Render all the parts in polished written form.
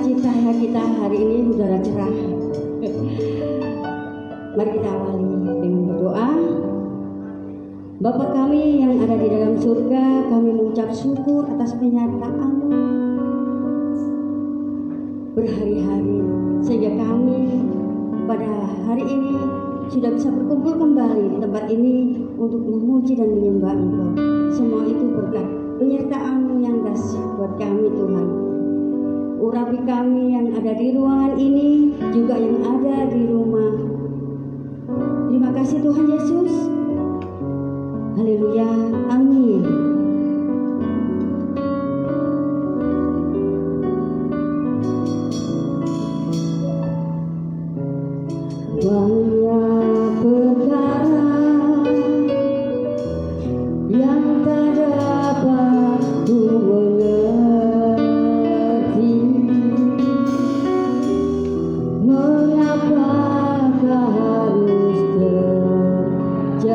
kasih cahaya kita hari ini udara cerah. Mari kita awali dengan berdoa. Bapa kami yang ada di dalam surga, kami mengucap syukur atas penyertaan-Mu berhari-hari, sehingga kami pada hari ini sudah bisa berkumpul kembali di tempat ini untuk memuji dan menyembah Engkau. Semua itu berkat penyertaan-Mu yang dahsyat buat kami, Tuhan. Urapi kami yang ada di ruangan ini, juga yang ada di rumah. Terima kasih Tuhan Yesus. Haleluya, amin. Banyak perkara yang tak dapat ku mengerti. Mengapakah harus terjadi?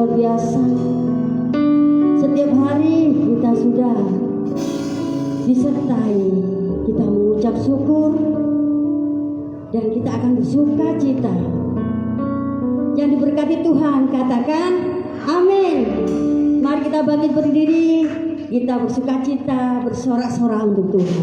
luar biasa. Setiap hari kita sudah disertai, kita mengucap syukur dan kita akan bersuka cita. Yang diberkati Tuhan katakan amin. Mari kita bangkit berdiri, kita bersuka cita, bersorak-sorak untuk Tuhan.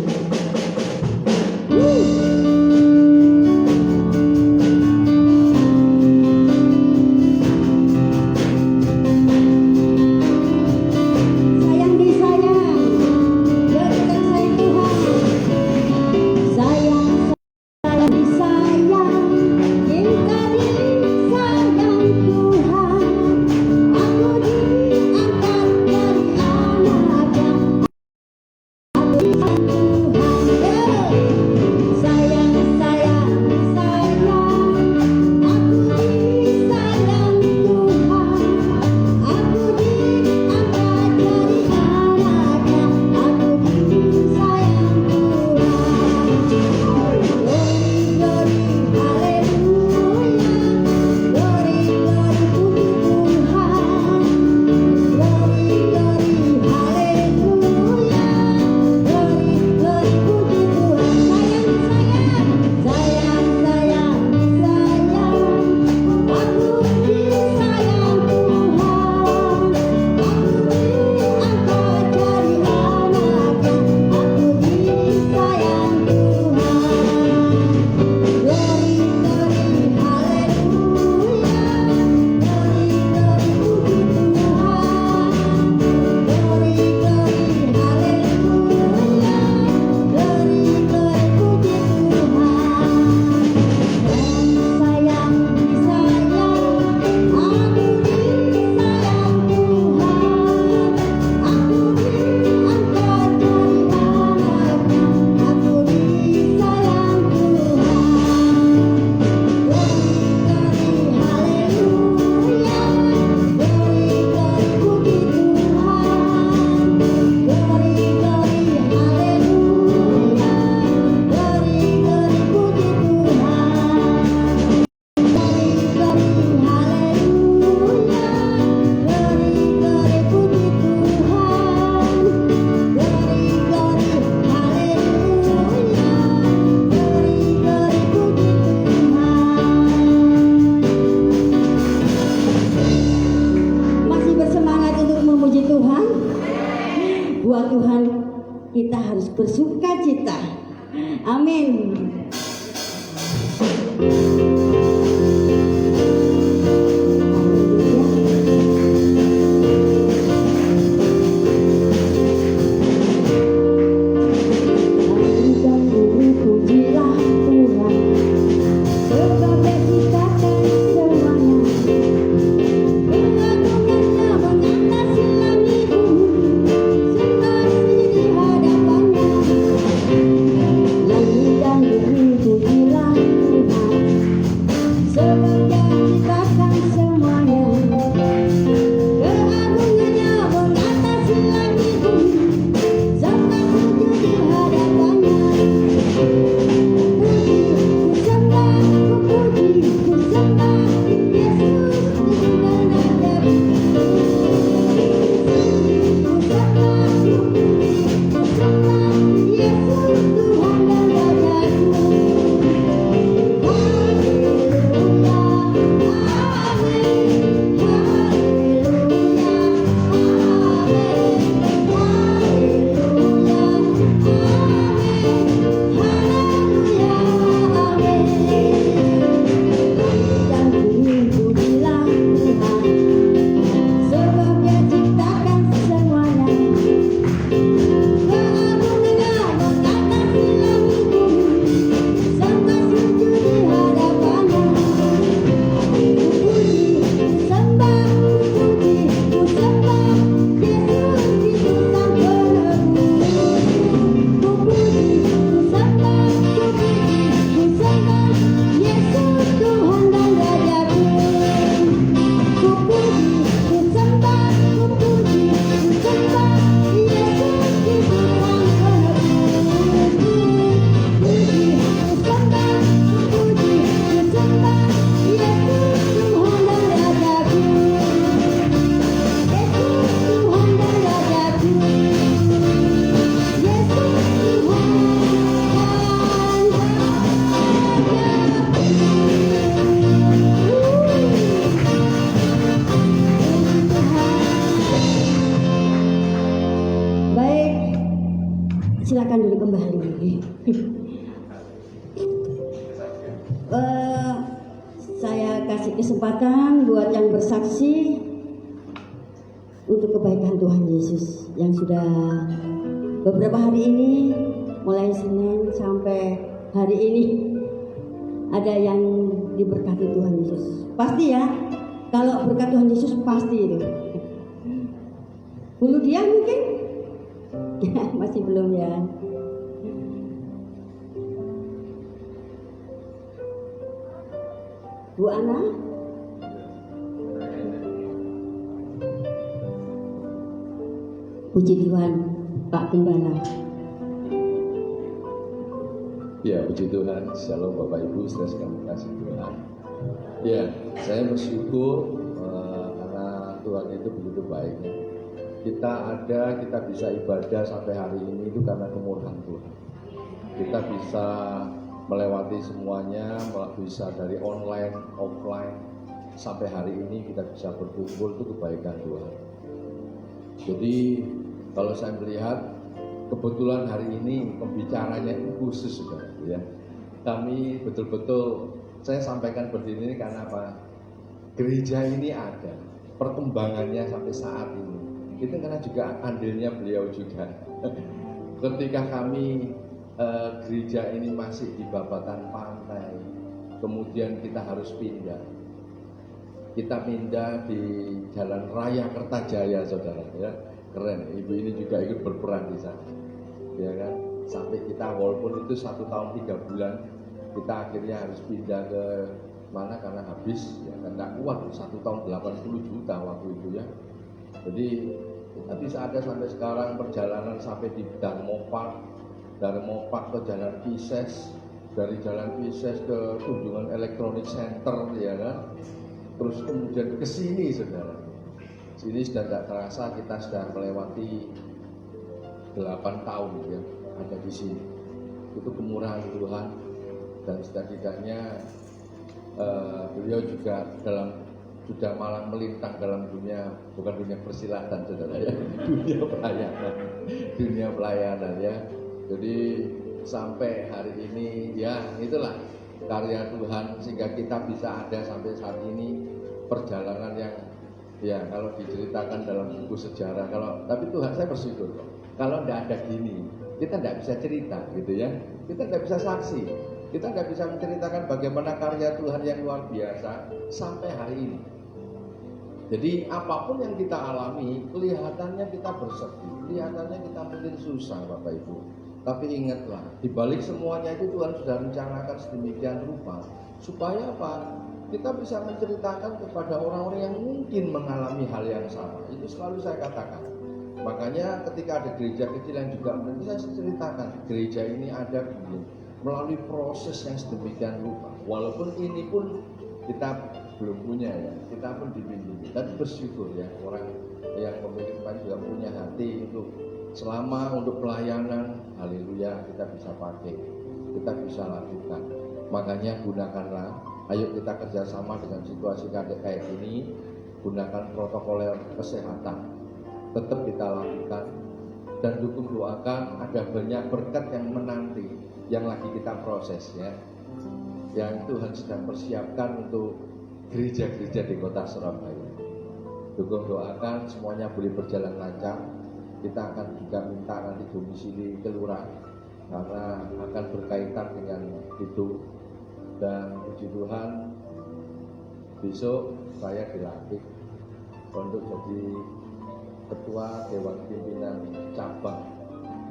Buat Tuhan kita harus bersuka cita. Amin. saya kasih kesempatan buat yang bersaksi untuk kebaikan Tuhan Yesus yang sudah beberapa hari ini, mulai Senin sampai hari ini, ada yang diberkati Tuhan Yesus. Pasti ya, kalau berkat Tuhan Yesus pasti itu. Bunuh dia mungkin? Masih belum ya. Bu Ana? Puji Tuhan, Pak Gembala. Ya, puji Tuhan. Shalom Bapak Ibu, saudara kami kasih Tuhan. Ya, saya bersyukur karena Tuhan itu begitu baiknya. Kita ada, kita bisa ibadah sampai hari ini itu karena kemurahan Tuhan. Kita bisa melewati semuanya, bisa dari online, offline, sampai hari ini kita bisa berkumpul, itu kebaikan Tuhan. Jadi kalau saya melihat, kebetulan hari ini pembicaranya itu khusus, saudara, ya. Kami betul-betul, saya sampaikan berdiri ini karena apa? Gereja ini ada, perkembangannya sampai saat ini. Itu karena juga andilnya beliau juga. Ketika kami gereja ini masih di babatan pantai, kemudian kita harus pindah. Kita pindah di Jalan Raya Kertajaya, saudara, ya. Keren, ibu ini juga ikut berperan di sana, ya kan? Sampai kita walaupun itu 1 tahun 3 bulan, kita akhirnya harus pindah ke mana karena habis, ya kan nggak kuat 1 tahun 80 juta waktu itu, ya. Jadi tapi ada sampai sekarang perjalanan sampai di Darmopak ke Jalan Pises, dari Jalan Pises ke Tunjungan Elektronik Center, ya kan? Terus kemudian ke sini, saudara. Sini sudah tidak terasa kita sudah melewati 8 tahun, ya, ada di sini. Itu kemurahan Tuhan, dan setidaknya beliau juga sudah malang melintang dalam dunia, bukan dunia persilatan, saudara, ya, dunia pelayanan, ya. Jadi sampai hari ini, ya itulah karya Tuhan sehingga kita bisa ada sampai saat ini, perjalanan yang, ya kalau diceritakan dalam buku sejarah, tapi Tuhan, saya bersyukur kok. Kalau tidak ada gini, kita tidak bisa cerita, gitu ya. Kita tidak bisa saksi, kita tidak bisa menceritakan bagaimana karya Tuhan yang luar biasa sampai hari ini. Jadi apapun yang kita alami, kelihatannya kita bersedih, kelihatannya kita mungkin susah, Bapak Ibu. Tapi ingatlah, di balik semuanya itu Tuhan sudah rencanakan sedemikian rupa supaya apa? Kita bisa menceritakan kepada orang-orang yang mungkin mengalami hal yang sama. Itu selalu saya katakan. Makanya ketika ada gereja kecil yang juga saya ceritakan, gereja ini ada begini, melalui proses yang sedemikian rupa. Walaupun ini pun kita belum punya, ya, kita pun dibimbing. Tapi bersyukur, ya, orang yang memiliki juga punya hati untuk pelayanan. Haleluya, kita bisa pakai, kita bisa lakukan. Makanya gunakanlah. Ayo kita kerjasama dengan situasi kayak ini, gunakan protokol kesehatan, tetap kita lakukan, dan dukung doakan ada banyak berkat yang menanti, yang lagi kita proses, ya, yang Tuhan sedang persiapkan untuk gereja-gereja di kota Surabaya. Dukung doakan semuanya boleh berjalan lancar. Kita akan juga minta nanti domisili kelurahan karena akan berkaitan dengan itu. Dan puji Tuhan, besok saya dilantik untuk jadi Ketua Dewan Pimpinan Cabang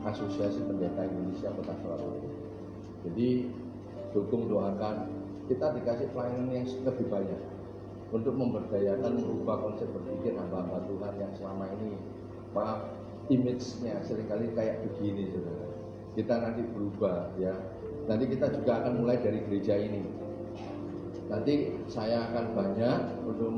Asosiasi Pendeta Indonesia Kota Surabaya. Jadi dukung doakan, kita dikasih pelayanan yang lebih banyak untuk memberdayakan merubah konsep berpikir hamba-hamba Tuhan yang selama ini, maaf, image-nya seringkali kayak begini, saudara. Kita nanti berubah, ya. Nanti kita juga akan mulai dari gereja ini. Nanti saya akan banyak untuk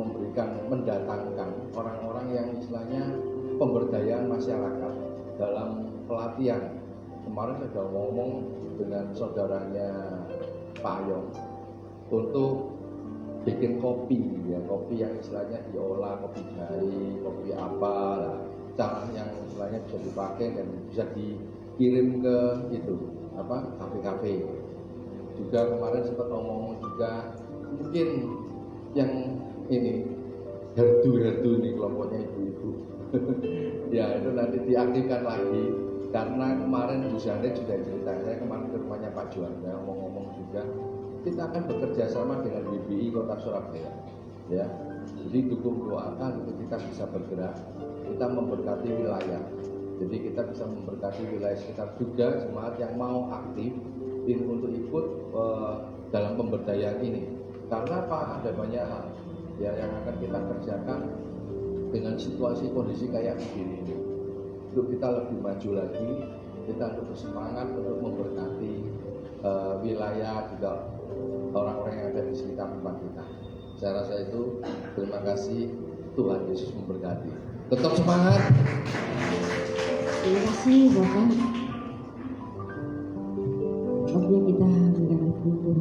mendatangkan orang-orang yang istilahnya pemberdayaan masyarakat dalam pelatihan. Kemarin saya sudah ngomong dengan saudaranya Pak Ayong untuk bikin kopi, ya, kopi yang istilahnya diolah, kopi jahe, kopi apa lah, cara yang istilahnya bisa dipakai dan bisa dikirim ke kafe-kafe. Juga kemarin sempat ngomong juga mungkin yang ini herdu ini kelompoknya ibu-ibu. Ya itu nanti diaktifkan lagi karena kemarin Bu Zanet sudah cerita, saya kemarin ke rumahnya Pak Juanda ngomong-ngomong juga, kita akan bekerja sama dengan BBI Kota Surabaya. Ya, jadi dukung doakan untuk kita bisa bergerak, kita memberkati wilayah. Jadi kita bisa memberkati wilayah sekitar juga jemaat yang mau aktif untuk ikut dalam pemberdayaan ini. Karena Pak ada banyak hal ya yang akan kita kerjakan dengan situasi kondisi kayak begini ini. Untuk kita lebih maju lagi, kita untuk bersemangat untuk memberkati wilayah juga orang-orang yang ada di sekitar tempat kita. Saya rasa itu, terima kasih, Tuhan Yesus memberkati. Tetap semangat. Terima kasih Bapak. Waktunya kita mendengarkan Tuhan.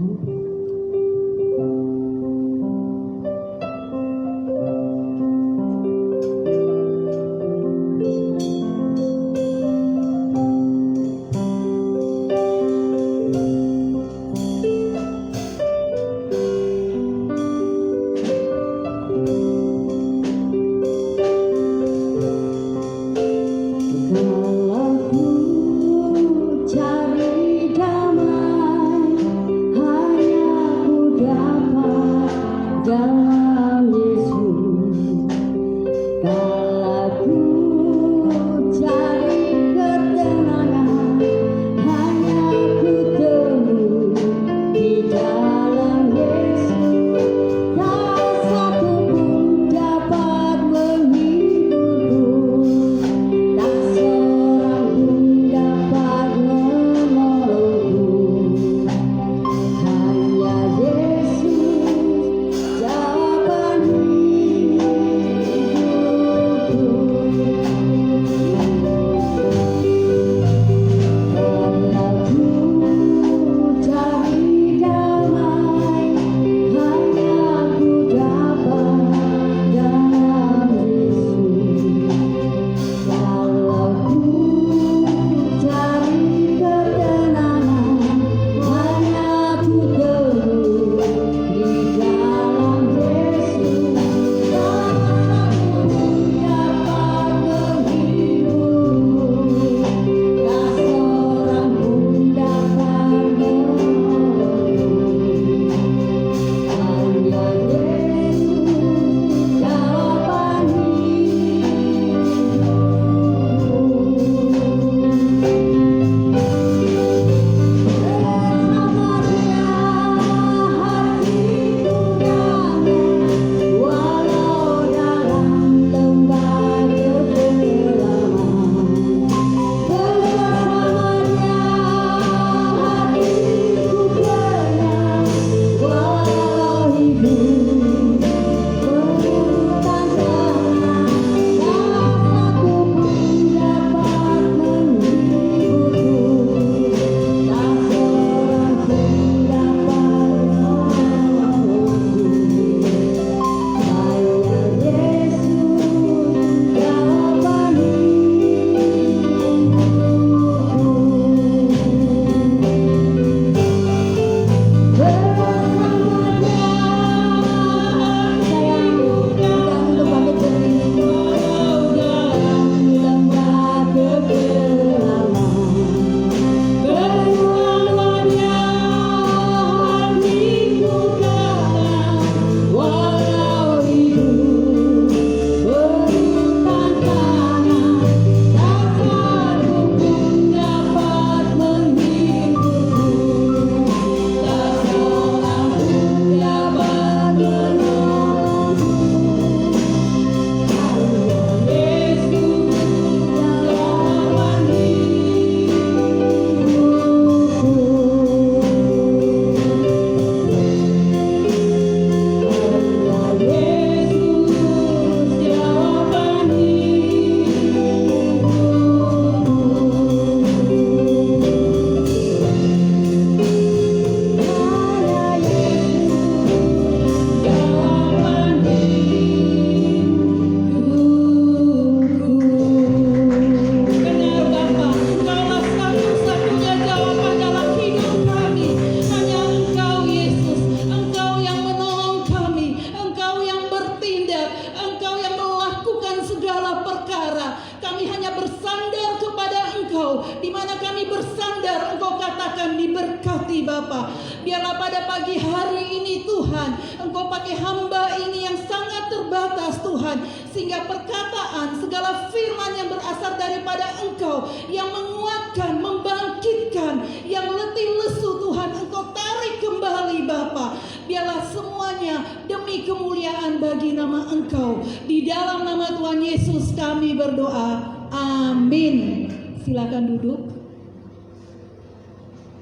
sadar Engkau katakan diberkati Bapa. Biarlah pada pagi hari ini Tuhan, Engkau pakai hamba ini yang sangat terbatas Tuhan, sehingga perkataan segala firman yang berasal daripada Engkau, yang menguatkan, membangkitkan, yang letih lesu Tuhan, Engkau tarik kembali Bapa. Biarlah semuanya demi kemuliaan bagi nama Engkau. Di dalam nama Tuhan Yesus kami berdoa. Amin. Silakan duduk.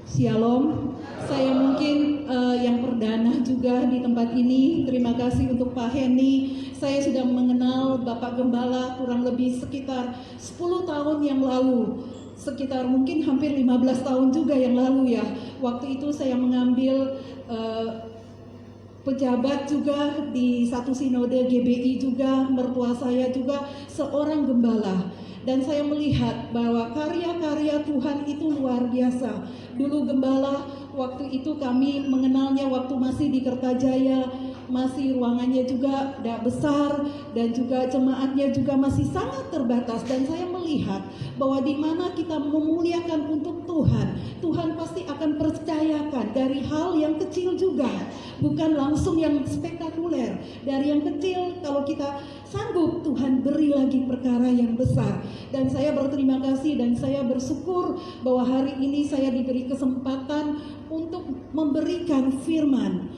Shalom. Saya mungkin yang perdana juga di tempat ini. Terima kasih untuk Pak Henny. Saya sudah mengenal Bapak Gembala kurang lebih sekitar 10 tahun yang lalu. Sekitar mungkin hampir 15 tahun juga yang lalu ya. Waktu itu saya mengambil pejabat juga di satu sinode GBI juga. Mertua saya juga seorang gembala. Dan saya melihat bahwa karya-karya Tuhan itu luar biasa. Dulu gembala, waktu itu kami mengenalnya waktu masih di Kertajaya, masih ruangannya juga tidak besar, dan juga jemaatnya juga masih sangat terbatas. Dan saya melihat bahwa di mana kita memuliakan untuk Tuhan, Tuhan pasti akan percayakan dari hal yang kecil juga, bukan langsung yang spektakuler. Dari yang kecil, kalau kita sanggup, Tuhan beri lagi perkara yang besar. Dan saya berterima kasih dan saya bersyukur bahwa hari ini saya diberi kesempatan untuk memberikan firman.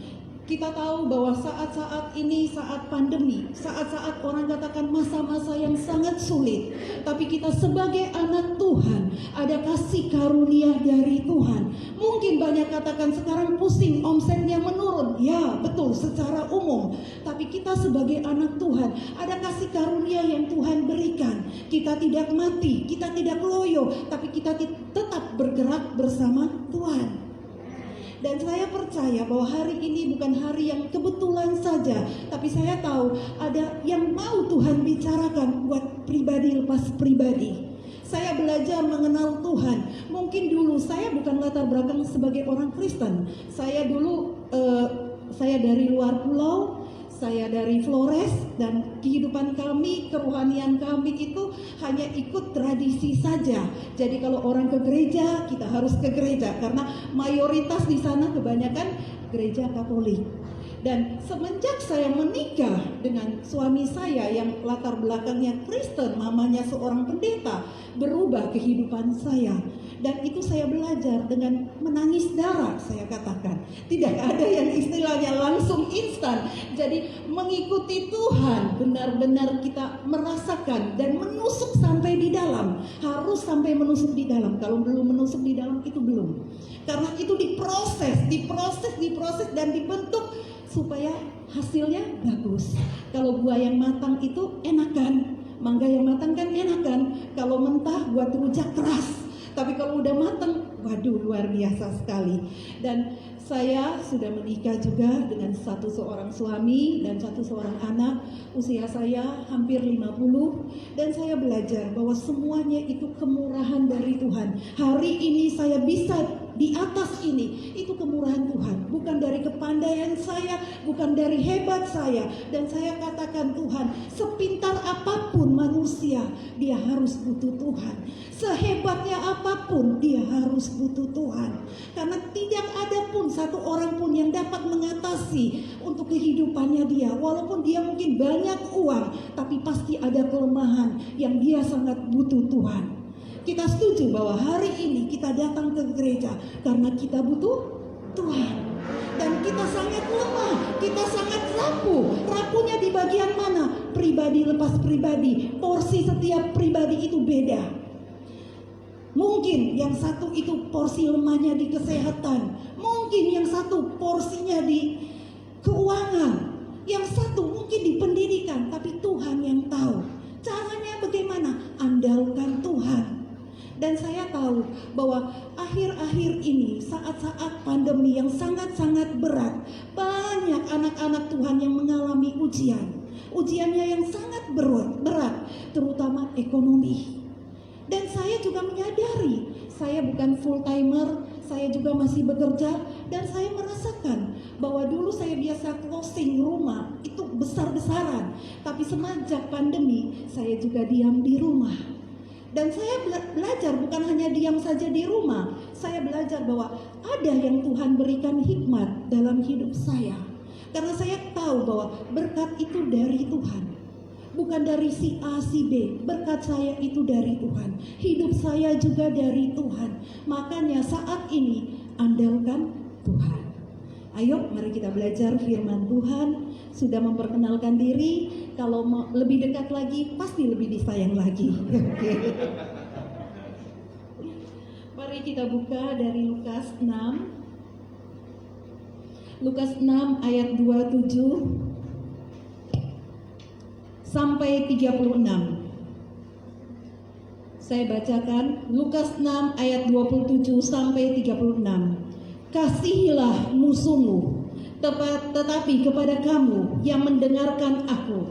Kita tahu bahwa saat-saat ini, saat pandemi, saat-saat orang katakan masa-masa yang sangat sulit, tapi kita sebagai anak Tuhan, ada kasih karunia dari Tuhan. Mungkin banyak katakan sekarang pusing, omsetnya menurun. Ya, betul, secara umum. Tapi kita sebagai anak Tuhan, ada kasih karunia yang Tuhan berikan. Kita tidak mati, kita tidak loyo, tapi kita tetap bergerak bersama Tuhan. Dan saya percaya bahwa hari ini bukan hari yang kebetulan saja, tapi saya tahu ada yang mau Tuhan bicarakan buat pribadi lepas pribadi. Saya belajar mengenal Tuhan. Mungkin dulu saya bukan latar belakang sebagai orang Kristen. Saya dulu saya dari luar pulau. Saya dari Flores, dan kehidupan kami, kerohanian kami itu hanya ikut tradisi saja. Jadi kalau orang ke gereja, kita harus ke gereja karena mayoritas di sana kebanyakan gereja Katolik. Dan semenjak saya menikah dengan suami saya yang latar belakangnya Kristen, mamanya seorang pendeta, berubah kehidupan saya. Dan itu saya belajar dengan menangis darah, saya katakan. Tidak ada yang istilahnya langsung instan. Jadi mengikuti Tuhan, benar-benar kita merasakan dan menusuk sampai di dalam. Harus sampai menusuk di dalam. Kalau belum menusuk di dalam, itu belum. Karena itu diproses dan dibentuk supaya hasilnya bagus. Kalau buah yang matang itu enakan, mangga yang matang kan enakan. Kalau mentah buat rujak keras. Tapi kalau udah matang, waduh luar biasa sekali. Dan saya sudah menikah juga dengan seorang suami dan seorang anak. Usia saya hampir 50. Dan saya belajar bahwa semuanya itu kemurahan dari Tuhan. Hari ini saya bisa di atas ini, itu kemurahan Tuhan. Bukan dari kepandaian saya, bukan dari hebat saya. Dan saya katakan Tuhan, sepintar apapun manusia, dia harus butuh Tuhan. Sehebatnya apapun, dia harus butuh Tuhan. Karena tidak ada pun satu orang pun yang dapat mengatasi untuk kehidupannya dia. Walaupun dia mungkin banyak uang, tapi pasti ada kelemahan yang dia sangat butuh Tuhan. Kita setuju bahwa hari ini kita datang ke gereja karena kita butuh Tuhan. Dan kita sangat lemah, kita sangat rapuh. Rapuhnya di bagian mana? Pribadi lepas pribadi. Porsi setiap pribadi itu beda. Mungkin yang satu itu porsi lemahnya di kesehatan. Mungkin yang satu porsinya di keuangan. Yang satu mungkin di pendidikan. Tapi Tuhan yang tahu. Caranya bagaimana? Andalkan Tuhan. Dan saya tahu bahwa akhir-akhir ini, saat-saat pandemi yang sangat-sangat berat, banyak anak-anak Tuhan yang mengalami ujian. Ujiannya yang sangat berat, terutama ekonomi. Dan saya juga menyadari, saya bukan full timer, saya juga masih bekerja. Dan saya merasakan bahwa dulu saya biasa closing rumah, itu besar-besaran. Tapi semenjak pandemi, saya juga diam di rumah. Dan saya belajar bukan hanya diam saja di rumah. Saya belajar bahwa ada yang Tuhan berikan hikmat dalam hidup saya. Karena saya tahu bahwa berkat itu dari Tuhan. Bukan dari si A, si B. Berkat saya itu dari Tuhan. Hidup saya juga dari Tuhan. Makanya saat ini andalkan Tuhan. Ayo mari kita belajar firman Tuhan. Sudah memperkenalkan diri. Kalau mau lebih dekat lagi, pasti lebih disayang lagi. Mari kita buka dari Lukas 6. Lukas 6 ayat 27 sampai 36. Saya bacakan Lukas 6 ayat 27 sampai 36. Kasihilah musuhmu, tetapi kepada kamu yang mendengarkan aku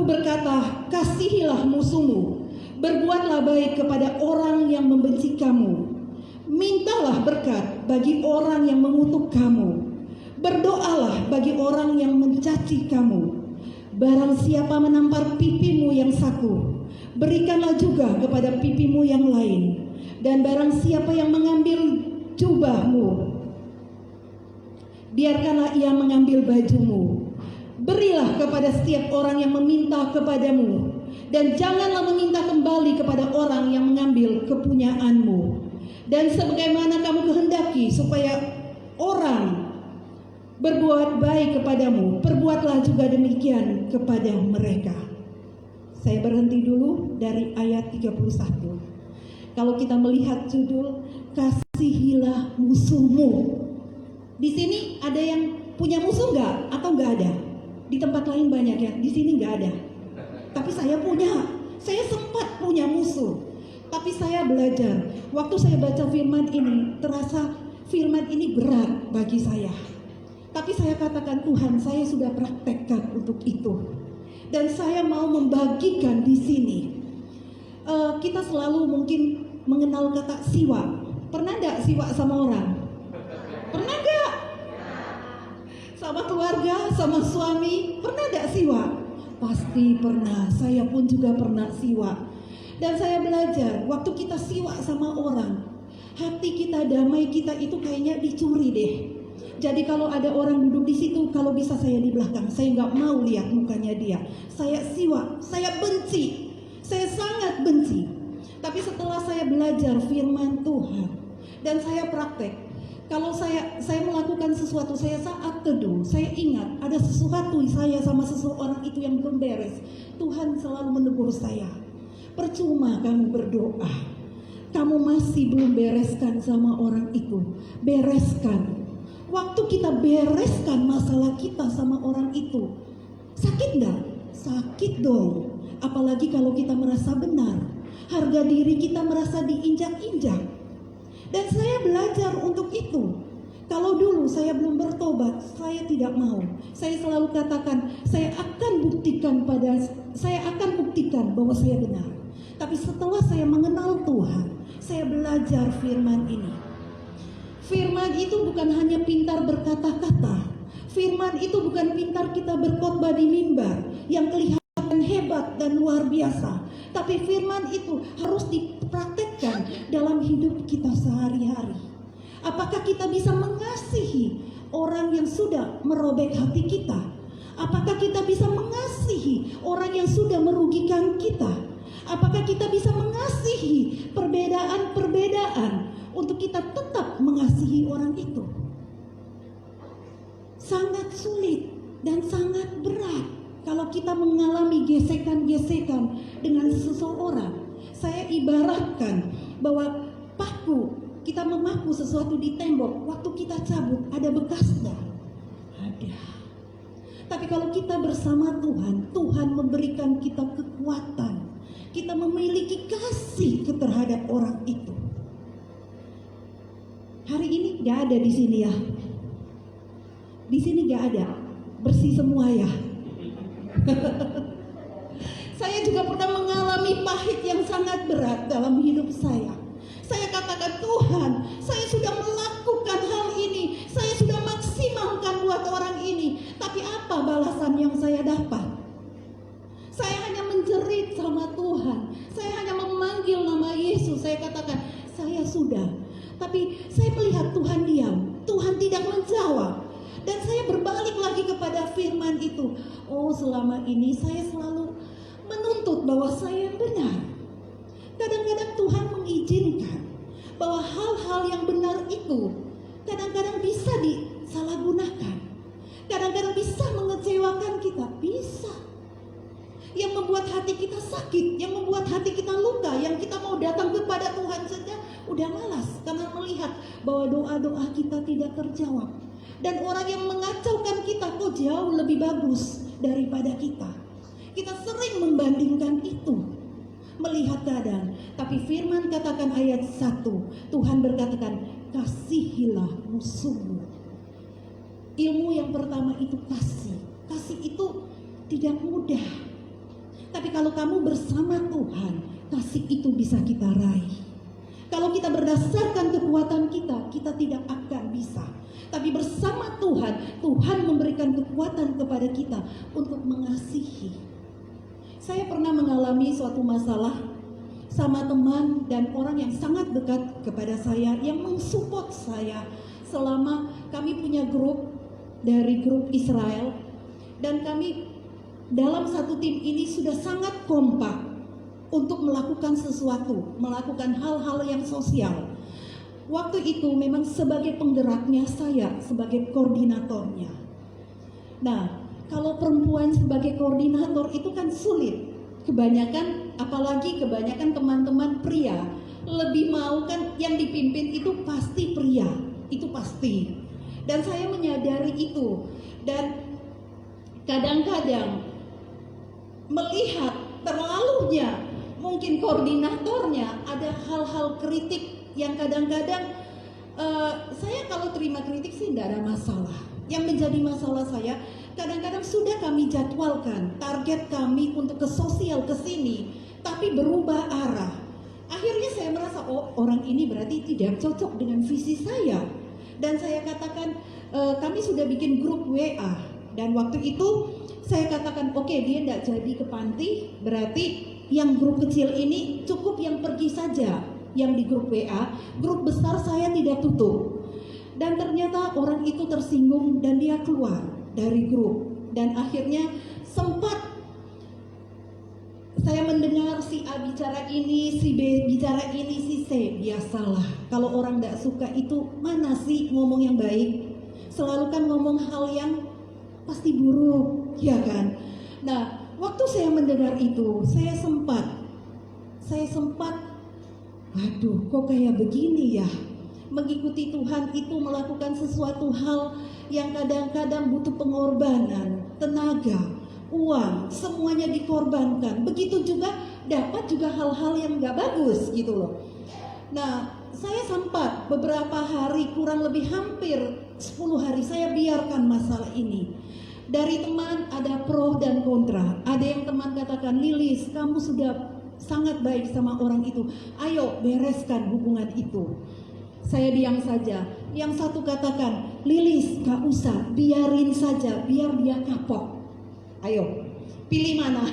berkata, kasihilah musuhmu, berbuatlah baik kepada orang yang membenci kamu, mintalah berkat bagi orang yang mengutuk kamu, berdoalah bagi orang yang mencaci kamu. Barang siapa menampar pipimu yang satu, berikanlah juga kepada pipimu yang lain. Dan barang siapa yang mengambil jubahmu, biarkanlah ia mengambil bajumu. Berilah kepada setiap orang yang meminta kepadamu, dan janganlah meminta kembali kepada orang yang mengambil kepunyaanmu. Dan sebagaimana kamu kehendaki supaya orang berbuat baik kepadamu, perbuatlah juga demikian kepada mereka. Saya berhenti dulu dari ayat 31. Kalau kita melihat judul kasihilah musuhmu, di sini ada yang punya musuh nggak? Atau nggak ada? Di tempat lain banyak ya, di sini nggak ada. Tapi saya punya, saya sempat punya musuh. Tapi saya belajar, waktu saya baca firman ini, terasa firman ini berat bagi saya. Tapi saya katakan, Tuhan, saya sudah praktekkan untuk itu. Dan saya mau membagikan di sini. Kita selalu mungkin mengenal kata siwa. Pernah enggak siwa sama orang? Pernah enggak? Sama keluarga, sama suami, pernah enggak siwa? Pasti pernah, saya pun juga pernah siwa. Dan saya belajar, waktu kita siwa sama orang, hati kita damai kita itu kayaknya dicuri deh. Jadi kalau ada orang duduk di situ, kalau bisa saya di belakang, saya nggak mau lihat mukanya dia. Saya siwa, saya benci, saya sangat benci. Tapi setelah saya belajar firman Tuhan dan saya praktek, kalau saya melakukan sesuatu, saya saat teduh, saya ingat ada sesuatu saya sama seseorang itu yang belum beres. Tuhan selalu menegur saya, percuma kamu berdoa, kamu masih belum bereskan sama orang itu, bereskan. Waktu kita bereskan masalah kita sama orang itu, sakit enggak? Sakit dong. Apalagi kalau kita merasa benar, harga diri kita merasa diinjak-injak. Dan saya belajar untuk itu. Kalau dulu saya belum bertobat, saya tidak mau. Saya selalu katakan, saya akan buktikan bahwa saya benar. Tapi setelah saya mengenal Tuhan, saya belajar firman ini. Firman itu bukan hanya pintar berkata-kata. Firman itu bukan pintar kita berkhotbah di mimbar yang kelihatan hebat dan luar biasa. Tapi firman itu harus dipraktekkan dalam hidup kita sehari-hari. Apakah kita bisa mengasihi orang yang sudah merobek hati kita? Apakah kita bisa mengasihi orang yang sudah merugikan kita? Apakah kita bisa mengasihi perbedaan-perbedaan untuk kita tetap mengasihi orang itu? Sangat sulit dan sangat berat kalau kita mengalami gesekan-gesekan dengan seseorang. Saya ibaratkan bahwa paku, kita memaku sesuatu di tembok, waktu kita cabut ada bekasnya. Ada. Tapi kalau kita bersama Tuhan, Tuhan memberikan kita kekuatan. Kita memiliki kasih terhadap orang itu. Hari ini gak ada di sini ya. Di sini gak ada. Bersih semua ya. Saya juga pernah mengalami pahit yang sangat berat dalam hidup saya. Saya katakan, Tuhan, saya sudah melakukan hal ini. Saya sudah maksimalkan buat orang ini. Tapi apa balasan yang saya dapat? Saya hanya menjerit sama Tuhan. Saya hanya saya katakan, saya sudah. Tapi saya melihat Tuhan diam, Tuhan tidak menjawab. Dan saya berbalik lagi kepada firman itu. Oh, selama ini saya selalu menuntut bahwa saya yang benar. Kadang-kadang Tuhan mengizinkan bahwa hal-hal yang benar itu kadang-kadang bisa disalahgunakan. Kadang-kadang bisa mengecewakan kita, bisa. Yang membuat hati kita sakit, yang membuat hati kita luka, yang kita mau datang kepada Tuhan saja udah malas karena melihat bahwa doa-doa kita tidak terjawab. Dan orang yang mengacaukan kita kok jauh lebih bagus daripada kita. Kita sering membandingkan itu, melihat keadaan. Tapi firman katakan ayat 1, Tuhan berkatakan, kasihilah musuhmu. Ilmu yang pertama itu kasih. Kasih itu tidak mudah. Tapi kalau kamu bersama Tuhan, kasih itu bisa kita raih. Kalau kita berdasarkan kekuatan kita, kita tidak akan bisa. Tapi bersama Tuhan, Tuhan memberikan kekuatan kepada kita untuk mengasihi. Saya pernah mengalami suatu masalah sama teman dan orang yang sangat dekat kepada saya, yang mensupport saya selama kami punya grup dari grup Israel. Dan kami dalam satu tim ini sudah sangat kompak untuk melakukan sesuatu, melakukan hal-hal yang sosial. Waktu itu memang sebagai penggeraknya saya, sebagai koordinatornya. Nah, kalau perempuan sebagai koordinator itu kan sulit. Kebanyakan, apalagi kebanyakan teman-teman pria, lebih mau kan yang dipimpin itu pasti pria, itu pasti. Dan saya menyadari itu. Dan kadang-kadang melihat terlalunya mungkin koordinatornya ada hal-hal kritik yang kadang-kadang saya kalau terima kritik sih tidak ada masalah. Yang menjadi masalah saya, kadang-kadang sudah kami jadwalkan target kami untuk ke sosial ke sini, tapi berubah arah. Akhirnya saya merasa, oh orang ini berarti tidak cocok dengan visi saya. Dan saya katakan, kami sudah bikin grup WA. Dan waktu itu saya katakan, oke, dia tidak jadi ke panti, berarti yang grup kecil ini cukup yang pergi saja, yang di grup WA. Grup besar saya tidak tutup. Dan ternyata orang itu tersinggung dan dia keluar dari grup. Dan akhirnya sempat saya mendengar si A bicara ini, si B bicara ini, si C. Biasalah, kalau orang tidak suka itu mana sih ngomong yang baik? Selalu kan ngomong hal yang pasti buruk, ya kan? Nah, waktu saya mendengar itu, saya sempat, aduh, kok kayak begini ya? Mengikuti Tuhan itu melakukan sesuatu hal yang kadang-kadang butuh pengorbanan, tenaga, uang, semuanya dikorbankan. Begitu juga dapat juga hal-hal yang gak bagus gitu loh. Nah, saya sempat beberapa hari, kurang lebih hampir 10 hari saya biarkan masalah ini. Dari teman ada pro dan kontra. Ada yang teman katakan, Lilis, kamu sudah sangat baik sama orang itu, ayo bereskan hubungan itu. Saya diam saja. Yang satu katakan, Lilis, gak usah, biarin saja, biar dia kapok. Ayo, pilih mana?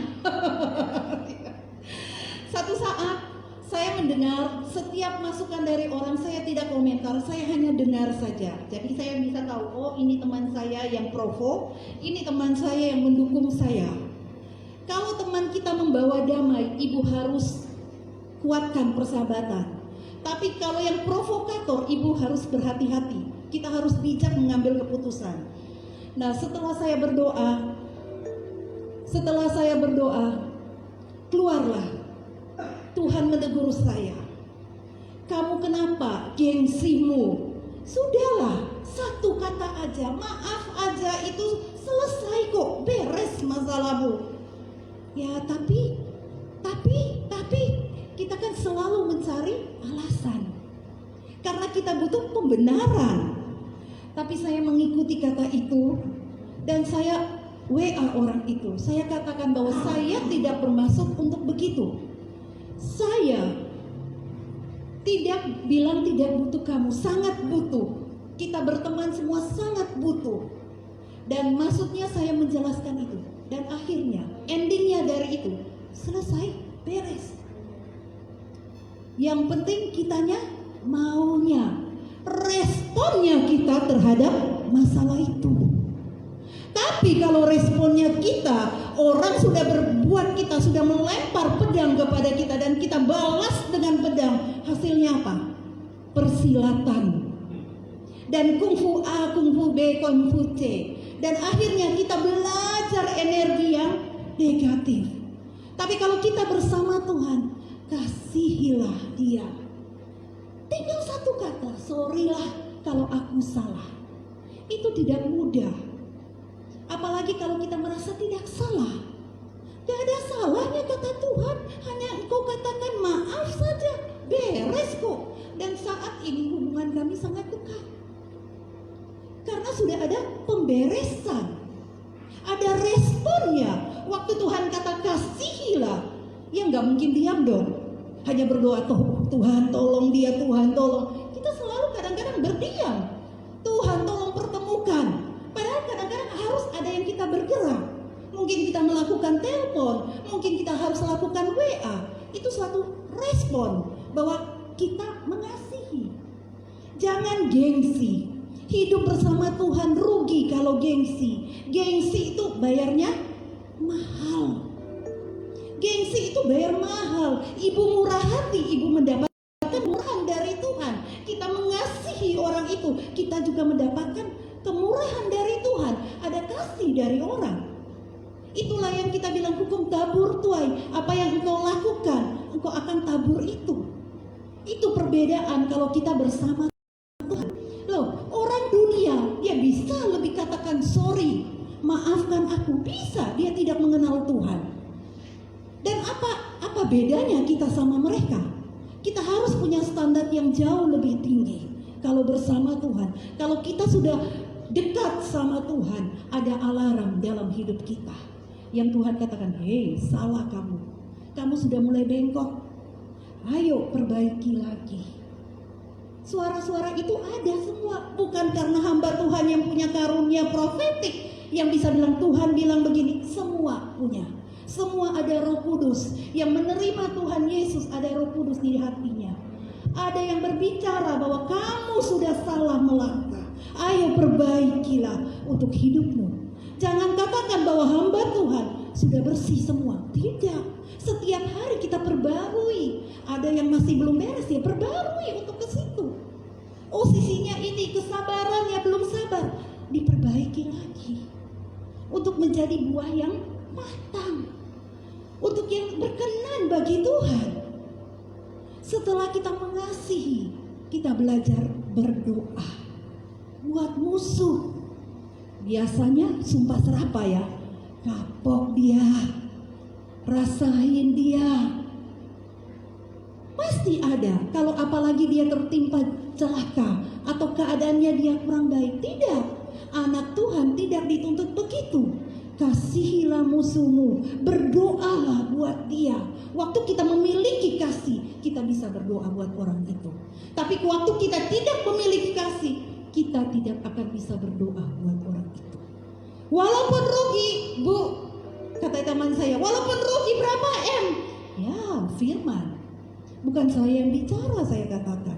Satu saat saya mendengar setiap masukan dari orang, saya tidak komentar, saya hanya dengar saja. Jadi saya bisa tahu, oh ini teman saya yang provo, ini teman saya yang mendukung saya. Kalau teman kita membawa damai, ibu harus kuatkan persahabatan. Tapi kalau yang provokator, ibu harus berhati-hati. Kita harus bijak mengambil keputusan. Nah, setelah saya berdoa, keluarlah. Tuhan menegur saya. Kamu kenapa gengsimu? Sudahlah, satu kata aja, maaf aja, itu selesai kok, beres masalahmu. Ya, tapi kita kan selalu mencari alasan. Karena kita butuh pembenaran. Tapi saya mengikuti kata itu dan saya WA orang itu. Saya katakan bahwa saya tidak bermaksud untuk begitu. Saya tidak bilang tidak butuh kamu, sangat butuh. Kita berteman semua sangat butuh. Dan maksudnya saya menjelaskan itu. Dan akhirnya endingnya dari itu selesai, beres. Yang penting kitanya maunya, responnya kita terhadap masalah itu. Tapi kalau responnya kita, orang sudah berbuat, kita sudah melempar pedang kepada kita dan kita balas dengan pedang, hasilnya apa? Persilatan. Dan kungfu A, kungfu B, kungfu C. Dan akhirnya kita belajar energi yang negatif. Tapi kalau kita bersama Tuhan, kasihilah dia. Tinggal satu kata, sorrylah kalau aku salah. Itu tidak mudah. Apalagi kalau kita merasa tidak salah. Gak ada salahnya kata Tuhan. Hanya engkau katakan maaf saja, beres kok. Dan saat ini hubungan kami sangat dekat. Karena sudah ada pemberesan. Ada responnya. Waktu Tuhan kata kasihilah, ya gak mungkin diam dong. Hanya berdoa, Tuhan tolong dia, Tuhan tolong. Kita selalu kadang-kadang berdiam. Tuhan tolong pertemukan. Padahal kadang-kadang harus ada yang kita bergerak. Mungkin kita melakukan telepon, mungkin kita harus lakukan WA. Itu suatu respon bahwa kita mengasihi. Jangan gengsi. Hidup bersama Tuhan rugi kalau gengsi. Gengsi itu bayarnya mahal. Gengsi itu bayar mahal. Ibu murah hati, ibu mendapatkan murahan dari Tuhan. Kita mengasihi orang itu, kita juga mendapatkan kemurahan dari Tuhan. Ada kasih dari orang. Itulah yang kita bilang hukum tabur tuai. Apa yang engkau lakukan, engkau akan tabur itu. Itu perbedaan kalau kita bersama Tuhan. Loh, orang dunia dia bisa lebih katakan sorry, maafkan aku, bisa. Dia tidak mengenal Tuhan. Dan apa bedanya kita sama mereka? Kita harus punya standar yang jauh lebih tinggi kalau bersama Tuhan. Kalau kita sudah dekat sama Tuhan, ada alarm dalam hidup kita yang Tuhan katakan, hei, salah kamu. Kamu sudah mulai bengkok. Ayo perbaiki lagi. Suara-suara itu ada semua. Bukan karena hamba Tuhan yang punya karunia profetik yang bisa bilang Tuhan bilang begini. Semua punya. Semua ada Roh Kudus. Yang menerima Tuhan Yesus ada Roh Kudus di hatinya. Ada yang berbicara bahwa kamu sudah salah melangkah. Ayo perbaikilah untuk hidupmu. Jangan katakan bahwa hamba Tuhan sudah bersih semua. Tidak. Setiap hari kita perbarui. Ada yang masih belum beres, ya perbarui untuk ke situ. Oh, sisinya ini, kesabarannya belum sabar, diperbaiki lagi. Untuk menjadi buah yang matang. Untuk yang berkenan bagi Tuhan. Setelah kita mengasihi, kita belajar berdoa. Buat musuh. Biasanya sumpah serapah ya. Kapok dia. Rasain dia. Pasti ada. Kalau apalagi dia tertimpa celaka atau keadaannya dia kurang baik. Tidak. Anak Tuhan tidak dituntut begitu. Kasihilah musuhmu. Berdoalah buat dia. Waktu kita memiliki kasih, kita bisa berdoa buat orang itu. Tapi waktu kita tidak memiliki kasih, kita tidak akan bisa berdoa buat orang itu. Walaupun rugi, Bu, kata teman saya, walaupun rugi berapa M? Ya, firman. Bukan saya yang bicara, saya katakan.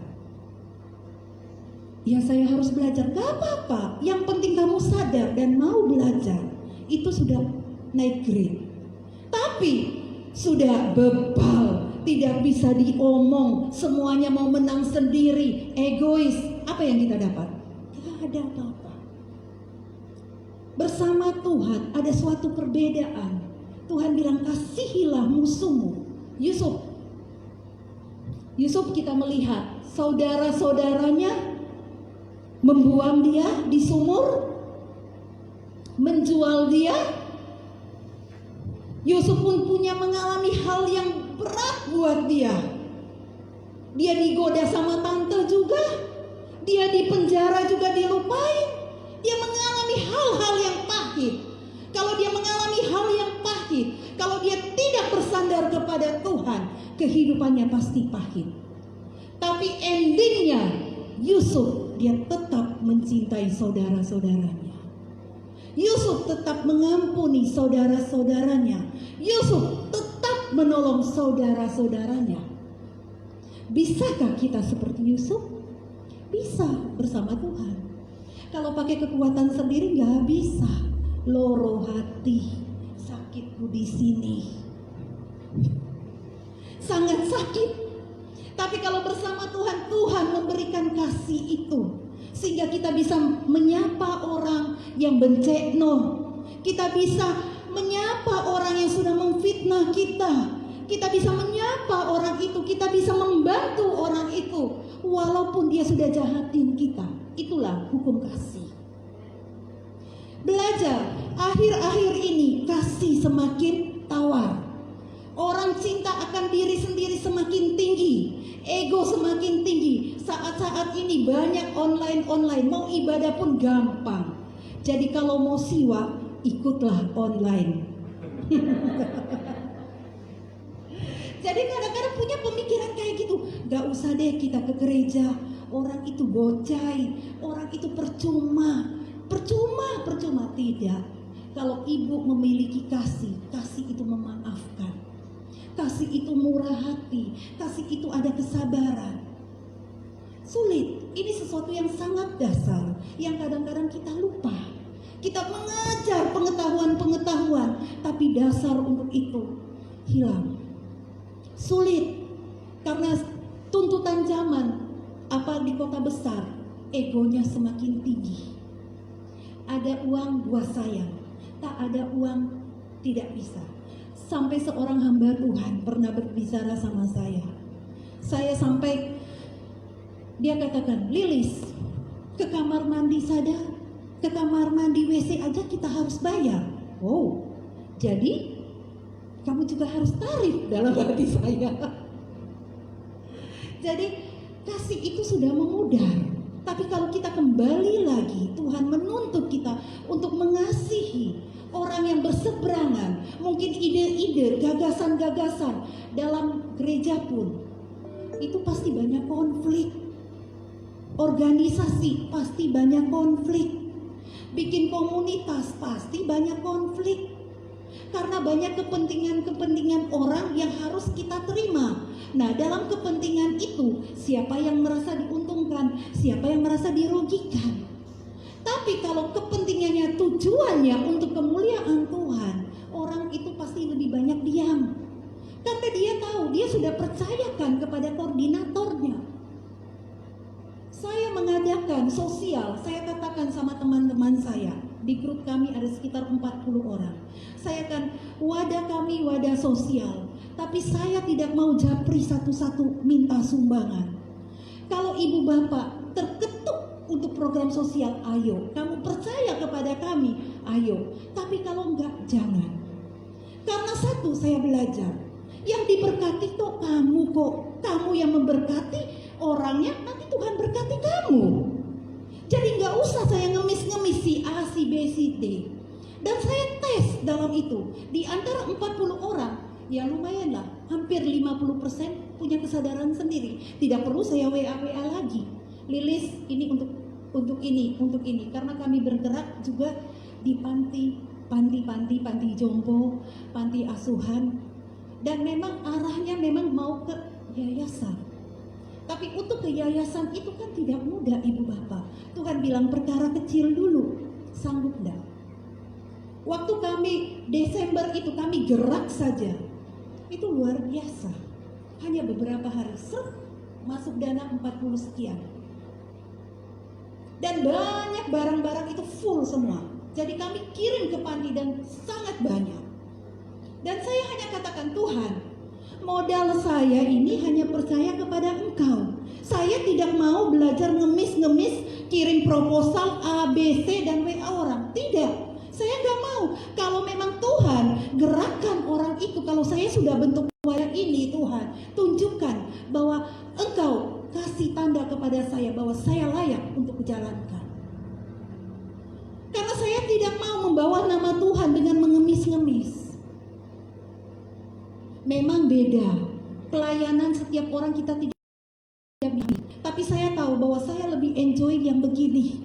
Ya, saya harus belajar. Gak apa-apa. Yang penting kamu sadar dan mau belajar. Itu sudah naik grade. Tapi sudah bebal, tidak bisa diomong, semuanya mau menang sendiri, egois. Apa yang kita dapat? Gak ada apa-apa. Bersama Tuhan ada suatu perbedaan. Tuhan bilang kasihilah musuhmu. Yusuf kita melihat saudara-saudaranya membuang dia di sumur, menjual dia. Yusuf pun punya mengalami hal yang berat buat dia. Dia digoda sama tante juga. Dia di penjara juga dilupain. Dia mengalami hal-hal yang pahit. Kalau dia mengalami hal yang pahit, kalau dia tidak bersandar kepada Tuhan, kehidupannya pasti pahit. Tapi endingnya Yusuf dia tetap mencintai saudara-saudaranya. Yusuf tetap mengampuni saudara-saudaranya. Yusuf tetap menolong saudara-saudaranya. Bisakah kita seperti Yusuf? Bisa bersama Tuhan. Kalau pakai kekuatan sendiri nggak bisa. Loro hati, sakitku di sini, sangat sakit. Tapi kalau bersama Tuhan, Tuhan memberikan kasih itu, sehingga kita bisa menyapa orang yang bencekno. Kita bisa menyapa orang yang sudah memfitnah kita. Kita bisa menyapa orang itu, kita bisa membantu orang itu, walaupun dia sudah jahatin kita. Itulah hukum kasih. Belajar, akhir-akhir ini kasih semakin tawar. Orang cinta akan diri sendiri semakin tinggi, ego semakin tinggi. Saat-saat ini banyak online, mau ibadah pun gampang. Jadi kalau mau siwa, ikutlah online. Jadi kadang-kadang punya pemikiran kayak gitu. Gak usah deh kita ke gereja, orang itu gocai, orang itu percuma. Tidak. Kalau ibu memiliki kasih, kasih itu memaafkan. Kasih itu murah hati, kasih itu ada kesabaran. Sulit, ini sesuatu yang sangat dasar, yang kadang-kadang kita lupa. Kita mengajar pengetahuan-pengetahuan, tapi dasar untuk itu hilang. Sulit, karena tuntutan zaman, apa di kota besar, egonya semakin tinggi. Ada uang buat saya, tak ada uang tidak bisa. Sampai seorang hamba Tuhan pernah berbicara sama saya. Saya sampai, dia katakan, Lilis, ke kamar mandi saja, ke kamar mandi WC aja kita harus bayar. Oh, jadi kamu juga harus tarif dalam hati saya. Jadi kasih itu sudah memudar. Tapi kalau kita kembali lagi, Tuhan menuntut kita untuk mengasihi orang yang berseberangan. Mungkin ide-ide, gagasan-gagasan dalam gereja pun, itu pasti banyak konflik. Organisasi pasti banyak konflik. Bikin komunitas pasti banyak konflik. Karena banyak kepentingan-kepentingan orang yang harus kita terima. Nah, dalam kepentingan itu, siapa yang merasa diuntungkan, siapa yang merasa dirugikan. Tapi kalau kepentingannya, tujuannya untuk kemuliaan Tuhan, orang itu pasti lebih banyak diam. Karena dia tahu, dia sudah percayakan kepada koordinatornya. Saya mengadakan sosial, saya katakan sama teman-teman saya, di grup kami ada sekitar 40 orang. Saya akan, wadah kami wadah sosial, tapi saya tidak mau japri satu-satu minta sumbangan. Kalau ibu bapak terketuk untuk program sosial, ayo. Kamu percaya kepada kami, ayo. Tapi kalau enggak, jangan. Karena satu, saya belajar, yang diberkati kok kamu kok. Kamu yang memberkati orangnya, nanti Tuhan berkati kamu. Jadi nggak usah saya ngemis-ngemis si A, si B, si D. Dan saya tes dalam itu. Di antara 40 orang, ya lumayan lah, hampir 50% punya kesadaran sendiri. Tidak perlu saya WA lagi. Lilis, ini untuk ini. Karena kami bergerak juga di panti jompo, panti asuhan. Dan memang arahnya memang mau ke yayasan. Tapi untuk ke yayasan itu kan tidak mudah, ibu bapak. Tuhan bilang perkara kecil dulu, sanggup enggak? Waktu kami Desember itu kami gerak saja, itu luar biasa. Hanya beberapa hari, masuk dana 40 sekian. Dan banyak barang-barang itu full semua. Jadi kami kirim ke panti dan sangat banyak. Dan saya hanya katakan, Tuhan, modal saya ini hanya percaya kepada Engkau. Saya tidak mau belajar ngemis-ngemis, kirim proposal A, B, C, dan WA orang. Tidak, saya nggak mau. Kalau memang Tuhan gerakkan orang itu, kalau saya sudah bentuk wadah ini, Tuhan tunjukkan bahwa Engkau kasih tanda kepada saya bahwa saya layak untuk menjalankan. Karena saya tidak mau membawa nama Tuhan dengan mengemis-ngemis. Memang beda, pelayanan setiap orang kita tidak begini. Tapi saya tahu bahwa saya lebih enjoy yang begini.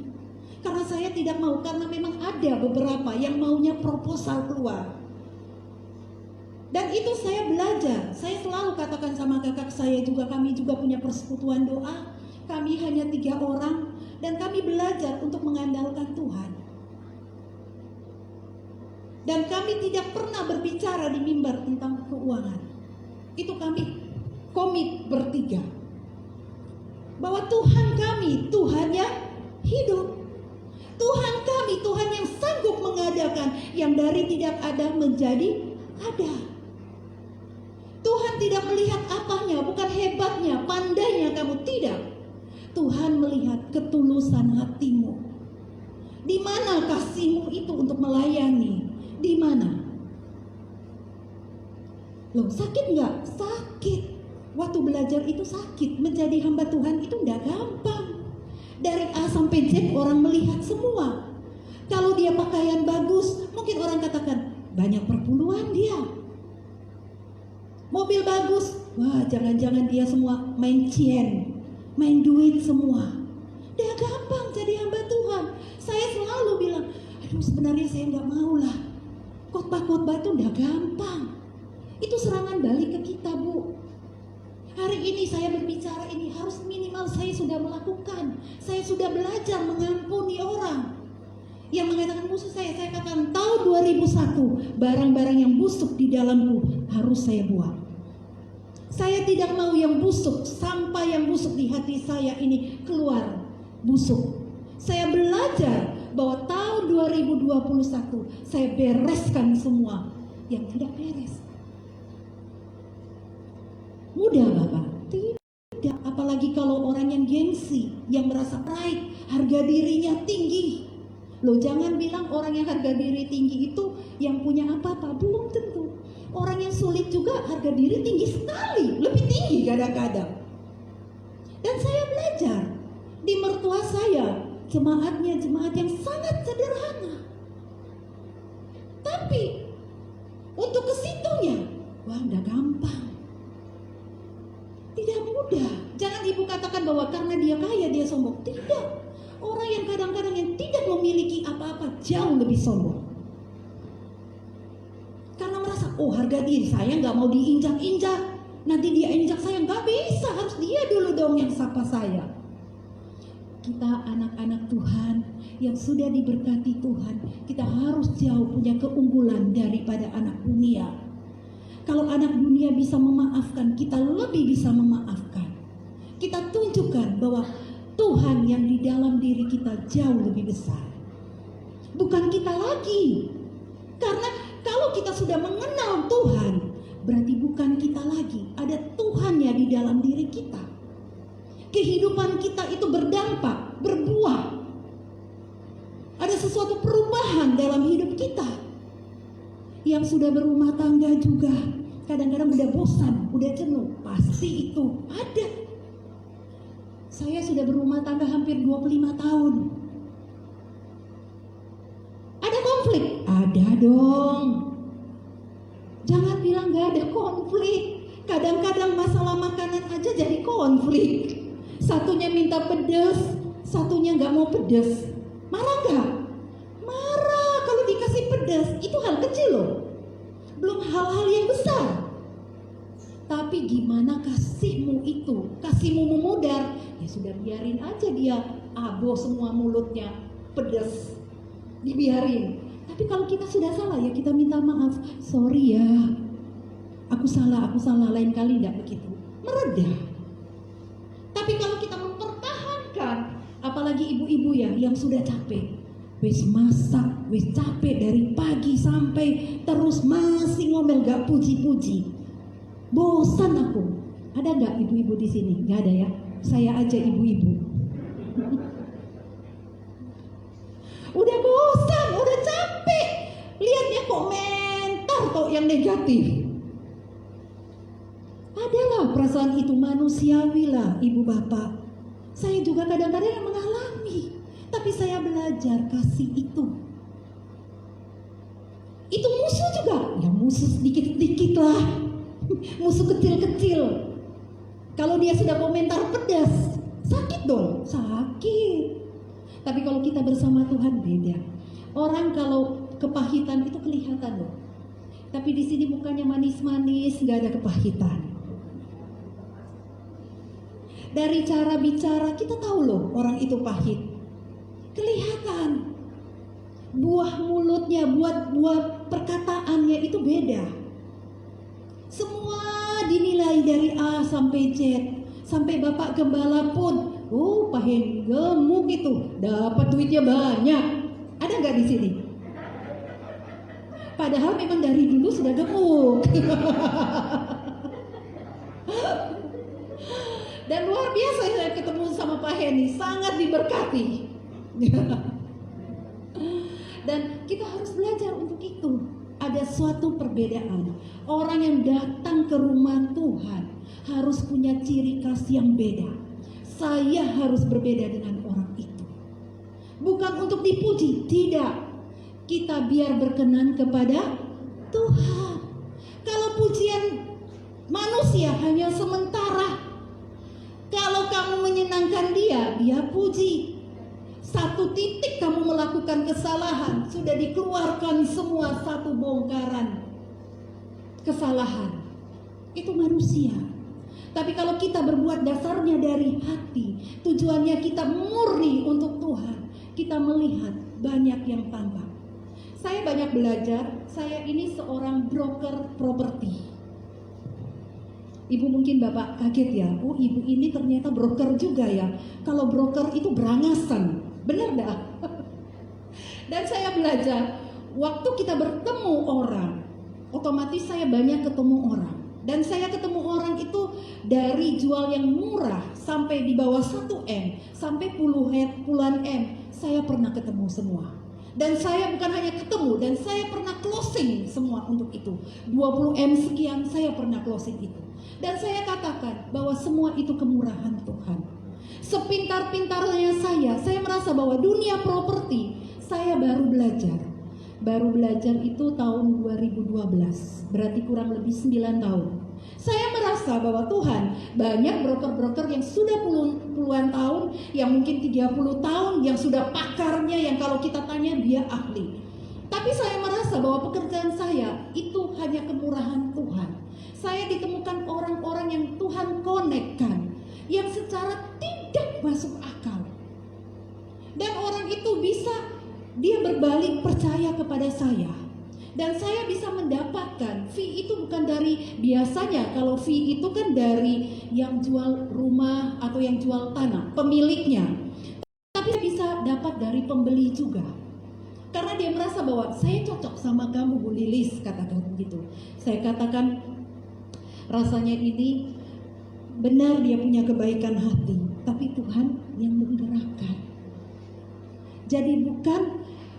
Karena saya tidak mau, karena memang ada beberapa yang maunya proposal keluar. Dan itu saya belajar. Saya selalu katakan sama kakak saya juga, kami juga punya persekutuan doa. Kami hanya 3 orang dan kami belajar untuk mengandalkan Tuhan. Dan kami tidak pernah berbicara di mimbar tentang keuangan. Itu kami komit bertiga. Bahwa Tuhan kami, Tuhan yang hidup. Tuhan kami, Tuhan yang sanggup mengadakan yang dari tidak ada menjadi ada. Tuhan tidak melihat apanya, bukan hebatnya, pandainya kamu, tidak. Tuhan melihat ketulusan hatimu. Di mana kasihmu itu untuk melayani? Di mana? Loh, sakit nggak? Sakit. Waktu belajar itu sakit. Menjadi hamba Tuhan itu nggak gampang. Dari A sampai Z orang melihat semua. Kalau dia pakaian bagus, mungkin orang katakan banyak perpuluhan dia. Mobil bagus, wah jangan-jangan dia semua main cien, main duit semua. Dia gampang jadi hamba Tuhan. Saya selalu bilang, aduh sebenarnya saya nggak mau lah. Khotbah-khotbah itu udah gampang. Itu serangan balik ke kita, Bu. Hari ini saya berbicara ini harus minimal saya sudah melakukan. Saya sudah belajar mengampuni orang yang mengatakan musuh saya katakan tahun 2001 barang-barang yang busuk di dalamku harus saya buang. Saya tidak mau yang busuk, sampah yang busuk di hati saya ini keluar busuk. Saya belajar bahwa tahun 2021 saya bereskan semua yang tidak beres. Mudah Bapak? Tidak. Apalagi kalau orang yang gengsi, yang merasa pride, harga dirinya tinggi. Loh jangan bilang orang yang harga diri tinggi itu yang punya apa-apa, belum tentu. Orang yang sulit juga harga diri tinggi sekali, lebih tinggi kadang-kadang. Dan saya belajar di mertua saya, jemaatnya jemaat yang sangat sederhana. Tapi untuk ke situnya, wah udah gampang. Tidak mudah. Jangan ibu katakan bahwa karena dia kaya dia sombong. Tidak. Orang yang kadang-kadang yang tidak memiliki apa-apa jauh lebih sombong. Karena merasa, oh harga diri saya nggak mau diinjak-injak. Nanti dia injak saya, nggak bisa. Harus dia dulu dong yang sapa saya. Kita anak-anak Tuhan yang sudah diberkati Tuhan, kita harus jauh punya keunggulan daripada anak dunia. Kalau anak dunia bisa memaafkan, kita lebih bisa memaafkan. Kita tunjukkan bahwa Tuhan yang di dalam diri kita jauh lebih besar. Bukan kita lagi. Karena kalau kita sudah mengenal Tuhan, berarti bukan kita lagi. Ada Tuhannya di dalam diri kita. Kehidupan kita itu berdampak, berbuah. Ada sesuatu perubahan dalam hidup kita. Yang sudah berumah tangga juga kadang-kadang udah bosan, udah jenuh. Pasti itu ada. Saya sudah berumah tangga hampir 25 tahun. Ada konflik? Ada dong. Jangan bilang gak ada konflik. Kadang-kadang masalah makanan aja jadi konflik. Satunya minta pedas, satunya gak mau pedas. Marah gak? Marah kalau dikasih pedas. Itu hal kecil loh. Belum hal-hal yang besar. Tapi gimana kasihmu itu? Kasihmu memudar. Ya sudah biarin aja dia abo semua mulutnya pedas. Dibiarin. Tapi kalau kita sudah salah ya kita minta maaf. Sorry ya. Aku salah. Lain kali tidak begitu. Mereda. Tapi kalau kita mempertahankan, apalagi ibu-ibu ya yang sudah capek. Wis masak, wis capek dari pagi sampai terus masih ngomel gak puji-puji. Bosan aku. Ada gak ibu-ibu di sini? Gak ada ya. Saya aja ibu-ibu. Udah bosan, udah capek. Lihatnya komentar kok yang negatif. Adalah perasaan itu manusiawi lah ibu bapak. Saya juga kadang-kadang yang mengalami. Tapi saya belajar kasih itu. Itu musuh juga. Ya musuh sedikit-sedikit lah. Musuh kecil-kecil. Kalau dia sudah komentar pedas, sakit dong. Sakit. Tapi kalau kita bersama Tuhan beda. Orang kalau kepahitan itu kelihatan loh. Tapi di sini mukanya manis-manis, nggak ada kepahitan. Dari cara bicara kita tahu loh orang itu pahit. Kelihatan. Buah mulutnya, buah perkataannya itu beda. Semua dinilai dari A sampai Z. Sampai Bapak Gembala pun, oh Pak Heni gemuk itu, dapat duitnya banyak. Ada nggak di sini? Padahal memang dari dulu sudah gemuk. Dan luar biasa saya ketemu sama Pak Heni, sangat diberkati. Dan kita harus belajar untuk itu. Ada suatu perbedaan. Orang yang datang ke rumah Tuhan harus punya ciri khas yang beda. Saya harus berbeda dengan orang itu. Bukan untuk dipuji, tidak. Kita biar berkenan kepada Tuhan. Kalau pujian manusia hanya sementara. Kalau kamu menyenangkan dia, dia puji. Satu titik kamu melakukan kesalahan, sudah dikeluarkan semua satu bongkaran kesalahan. Itu manusia. Tapi kalau kita berbuat dasarnya dari hati, tujuannya kita murni untuk Tuhan, kita melihat banyak yang tampak. Saya banyak belajar, saya ini seorang broker properti. Ibu mungkin Bapak kaget ya, oh ibu ini ternyata broker juga ya. Kalau broker itu berangasan, benar dah. Dan saya belajar, waktu kita bertemu orang, otomatis saya banyak ketemu orang. Dan saya ketemu orang itu dari jual yang murah sampai di bawah 1M, sampai puluhan M, saya pernah ketemu semua. Dan saya bukan hanya ketemu, dan saya pernah closing semua untuk itu. 20M sekian saya pernah closing itu. Dan saya katakan bahwa semua itu kemurahan Tuhan. Sepintar-pintarnya saya merasa bahwa dunia properti saya baru belajar. Baru belajar itu tahun 2012, berarti kurang lebih 9 tahun. Saya merasa bahwa Tuhan, banyak broker-broker yang sudah puluhan tahun, yang mungkin 30 tahun, yang sudah pakarnya, yang kalau kita tanya dia ahli. Tapi saya merasa bahwa pekerjaan saya itu hanya kemurahan Tuhan. Saya ditemukan orang-orang yang Tuhan konekkan, yang secara tidak masuk akal. Dan orang itu bisa, dia berbalik percaya kepada saya. Dan saya bisa mendapatkan fee itu bukan dari, biasanya kalau fee itu kan dari yang jual rumah atau yang jual tanah, pemiliknya. Tapi bisa dapat dari pembeli juga. Karena dia merasa bahwa saya cocok sama kamu Bu Lilis, katakan begitu. Saya katakan rasanya ini benar dia punya kebaikan hati, tapi Tuhan yang menggerakkan. Jadi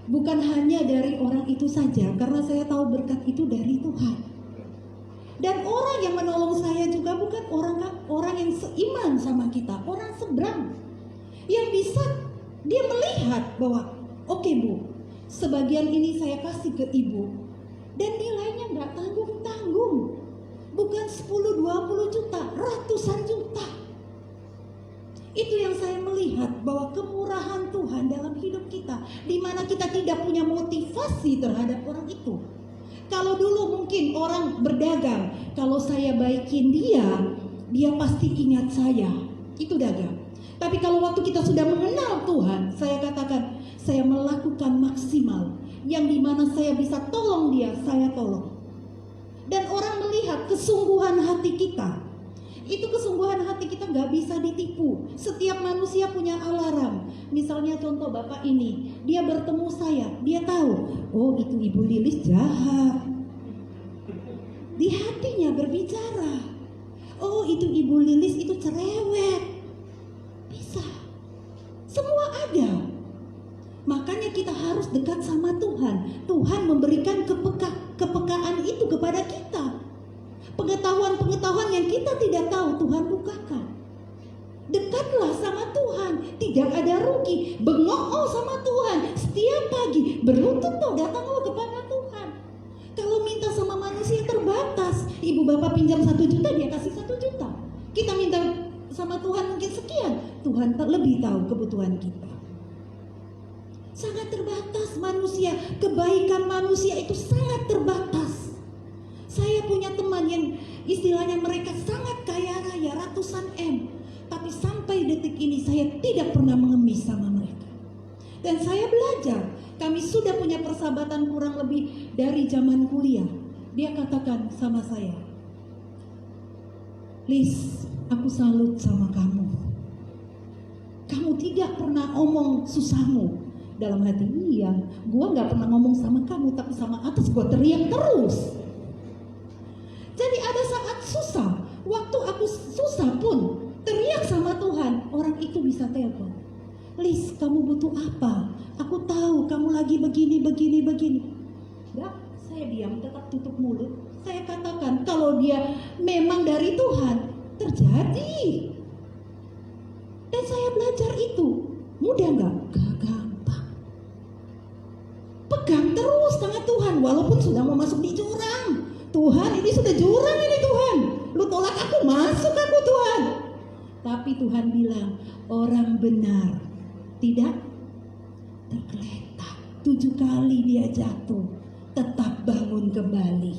bukan hanya dari orang itu saja, karena saya tahu berkat itu dari Tuhan. Dan orang yang menolong saya juga bukan orang yang seiman sama kita, orang seberang. Yang bisa dia melihat bahwa oke Bu, sebagian ini saya kasih ke ibu, dan nilainya nggak tanggung-tanggung. Bukan 10-20 juta, ratusan juta. Itu yang saya melihat bahwa kemurahan Tuhan dalam hidup kita, di mana kita tidak punya motivasi terhadap orang itu. Kalau dulu mungkin orang berdagang, kalau saya baikin dia pasti ingat saya. Itu dagang. Tapi kalau waktu kita sudah mengenal Tuhan, saya katakan, saya melakukan maksimal. Yang dimana saya bisa tolong dia, saya tolong. Dan orang melihat kesungguhan hati kita. Itu kesungguhan hati kita nggak bisa ditipu. Setiap manusia punya alarm. Misalnya contoh Bapak ini, dia bertemu saya, dia tahu, oh itu Ibu Lilis jahat. Di hatinya berbicara, oh itu Ibu Lilis itu cerewet. Bisa. Semua ada. Makanya kita harus dekat sama Tuhan. Tuhan memberikan kepekaan itu kepada kita. Pengetahuan-pengetahuan yang kita tidak tahu Tuhan bukakan. Dekatlah sama Tuhan, tidak ada rugi. Bengok sama Tuhan setiap pagi, berlutut datanglah kepada Tuhan. Kalau minta sama manusia terbatas, ibu bapak pinjam 1 juta, dia kasih 1 juta. Kita minta sama Tuhan mungkin sekian, Tuhan lebih tahu kebutuhan kita. Sangat terbatas manusia, kebaikan manusia itu sangat terbatas. istilahnya mereka sangat kaya raya, ratusan M. Tapi sampai detik ini saya tidak pernah mengemis sama mereka. Dan saya belajar, kami sudah punya persahabatan kurang lebih dari zaman kuliah. Dia katakan sama saya, Lis, aku salut sama kamu. Kamu tidak pernah omong susahmu. Dalam hati, iya, gua gak pernah ngomong sama kamu, tapi sama atas gua teriak terus. Jadi ada saat susah, waktu aku susah pun teriak sama Tuhan, orang itu bisa telepon. Lis, kamu butuh apa? Aku tahu kamu lagi begini. Enggak, saya diam, tetap tutup mulut. Saya katakan, kalau dia memang dari Tuhan, terjadi. Dan saya belajar itu. Mudah enggak? Gak gampang. Pegang terus tangan Tuhan, walaupun sudah mau masuk di jurang. Tuhan, ini sudah jurang ini Tuhan. Lu tolak aku, masuk aku Tuhan. Tapi Tuhan bilang, orang benar tidak tergeletak. 7 kali dia jatuh, tetap bangun kembali.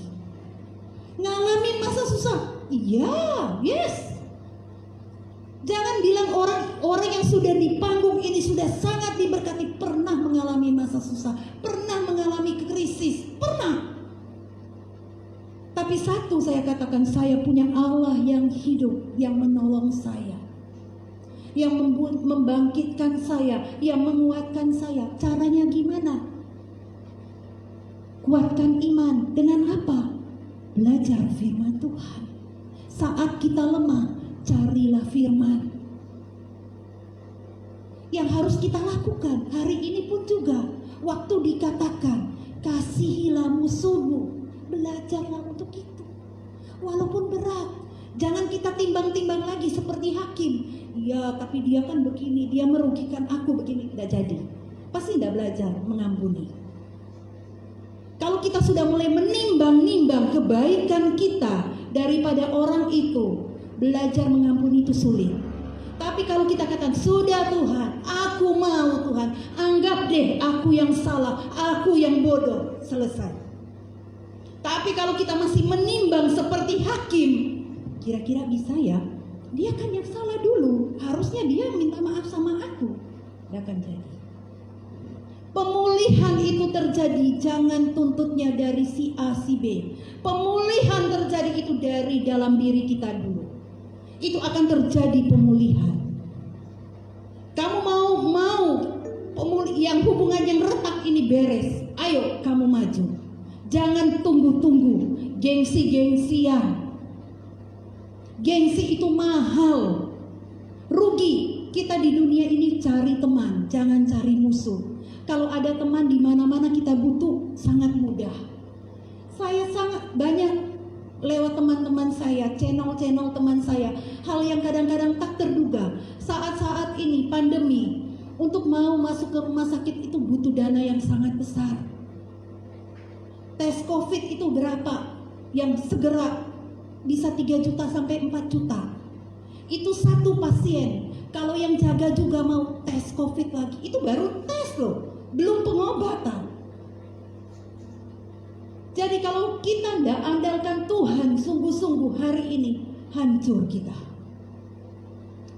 Ngalamin masa susah? Iya, yes. Jangan bilang orang yang sudah di panggung ini sudah sangat diberkati pernah mengalami masa susah, pernah mengalami krisis, pernah. Tapi satu saya katakan, saya punya Allah yang hidup, yang menolong saya, yang membangkitkan saya, yang menguatkan saya. Caranya gimana? Kuatkan iman dengan apa? Belajar firman Tuhan. Saat kita lemah, carilah firman. Yang harus kita lakukan hari ini pun juga, waktu dikatakan kasihilah musuhmu, belajarlah untuk itu. Walaupun berat, jangan kita timbang-timbang lagi seperti hakim. Ya, tapi dia kan begini, dia merugikan aku begini. Tidak jadi, pasti tidak belajar mengampuni. Kalau kita sudah mulai menimbang-nimbang kebaikan kita daripada orang itu, belajar mengampuni itu sulit. Tapi kalau kita katakan, sudah Tuhan, aku mau Tuhan, anggap deh aku yang salah, aku yang bodoh, selesai. Tapi kalau kita masih menimbang seperti hakim, kira-kira bisa ya? Dia kan yang salah dulu, harusnya dia minta maaf sama aku. Tidak akan jadi. Pemulihan itu terjadi, jangan tuntutnya dari si A, si B. Pemulihan terjadi itu dari dalam diri kita dulu. Itu akan terjadi pemulihan. Kamu mau yang hubungan yang retak ini beres. Ayo kamu maju. Jangan tunggu-tunggu, gengsi-gengsian. Gengsi itu mahal. Rugi kita di dunia ini cari teman, jangan cari musuh. Kalau ada teman di mana-mana kita butuh, sangat mudah. Saya sangat banyak lewat teman-teman saya, channel-channel teman saya, hal yang kadang-kadang tak terduga. Saat-saat ini pandemi, untuk mau masuk ke rumah sakit itu butuh dana yang sangat besar. Tes COVID itu berapa? Yang segera bisa 3 juta sampai 4 juta. Itu satu pasien. Kalau yang jaga juga mau tes COVID lagi, itu baru tes loh, belum pengobatan. Jadi kalau kita tidak andalkan Tuhan sungguh-sungguh, hari ini hancur kita.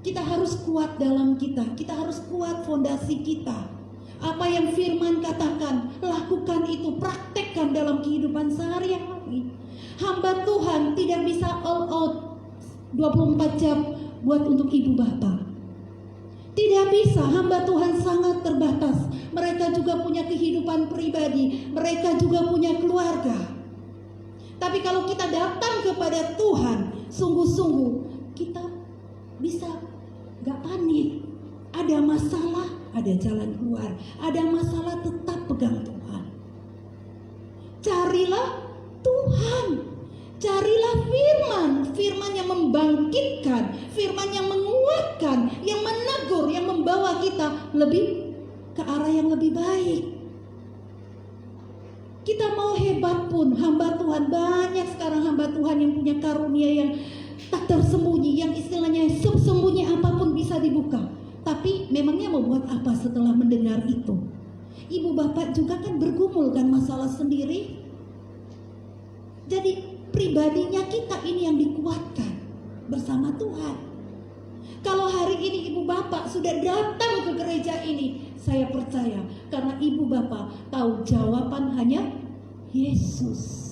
Kita harus kuat dalam kita harus kuat fondasi kita. Apa yang firman katakan, lakukan itu, praktekkan dalam kehidupan sehari-hari. Hamba Tuhan tidak bisa all out 24 jam buat untuk ibu bapak. Tidak bisa, hamba Tuhan sangat terbatas. Mereka juga punya kehidupan pribadi, mereka juga punya keluarga. Tapi kalau kita datang kepada Tuhan sungguh-sungguh, kita bisa gak panik. Ada masalah, ada jalan keluar. Ada masalah, tetap pegang Tuhan. Carilah Tuhan. Carilah firman yang membangkitkan, firman yang menguatkan, yang menegur, yang membawa kita lebih ke arah yang lebih baik. Kita mau hebat pun, hamba Tuhan, banyak sekarang hamba Tuhan yang punya karunia yang tak tersembunyi, yang istilahnya sembunyi apapun bisa dibuka. Tapi memangnya mau buat apa setelah mendengar itu? Ibu bapak juga kan bergumul kan masalah sendiri. Jadi pribadinya kita ini yang dikuatkan bersama Tuhan. Kalau hari ini ibu bapak sudah datang ke gereja ini, saya percaya karena ibu bapak tahu jawaban hanya Yesus.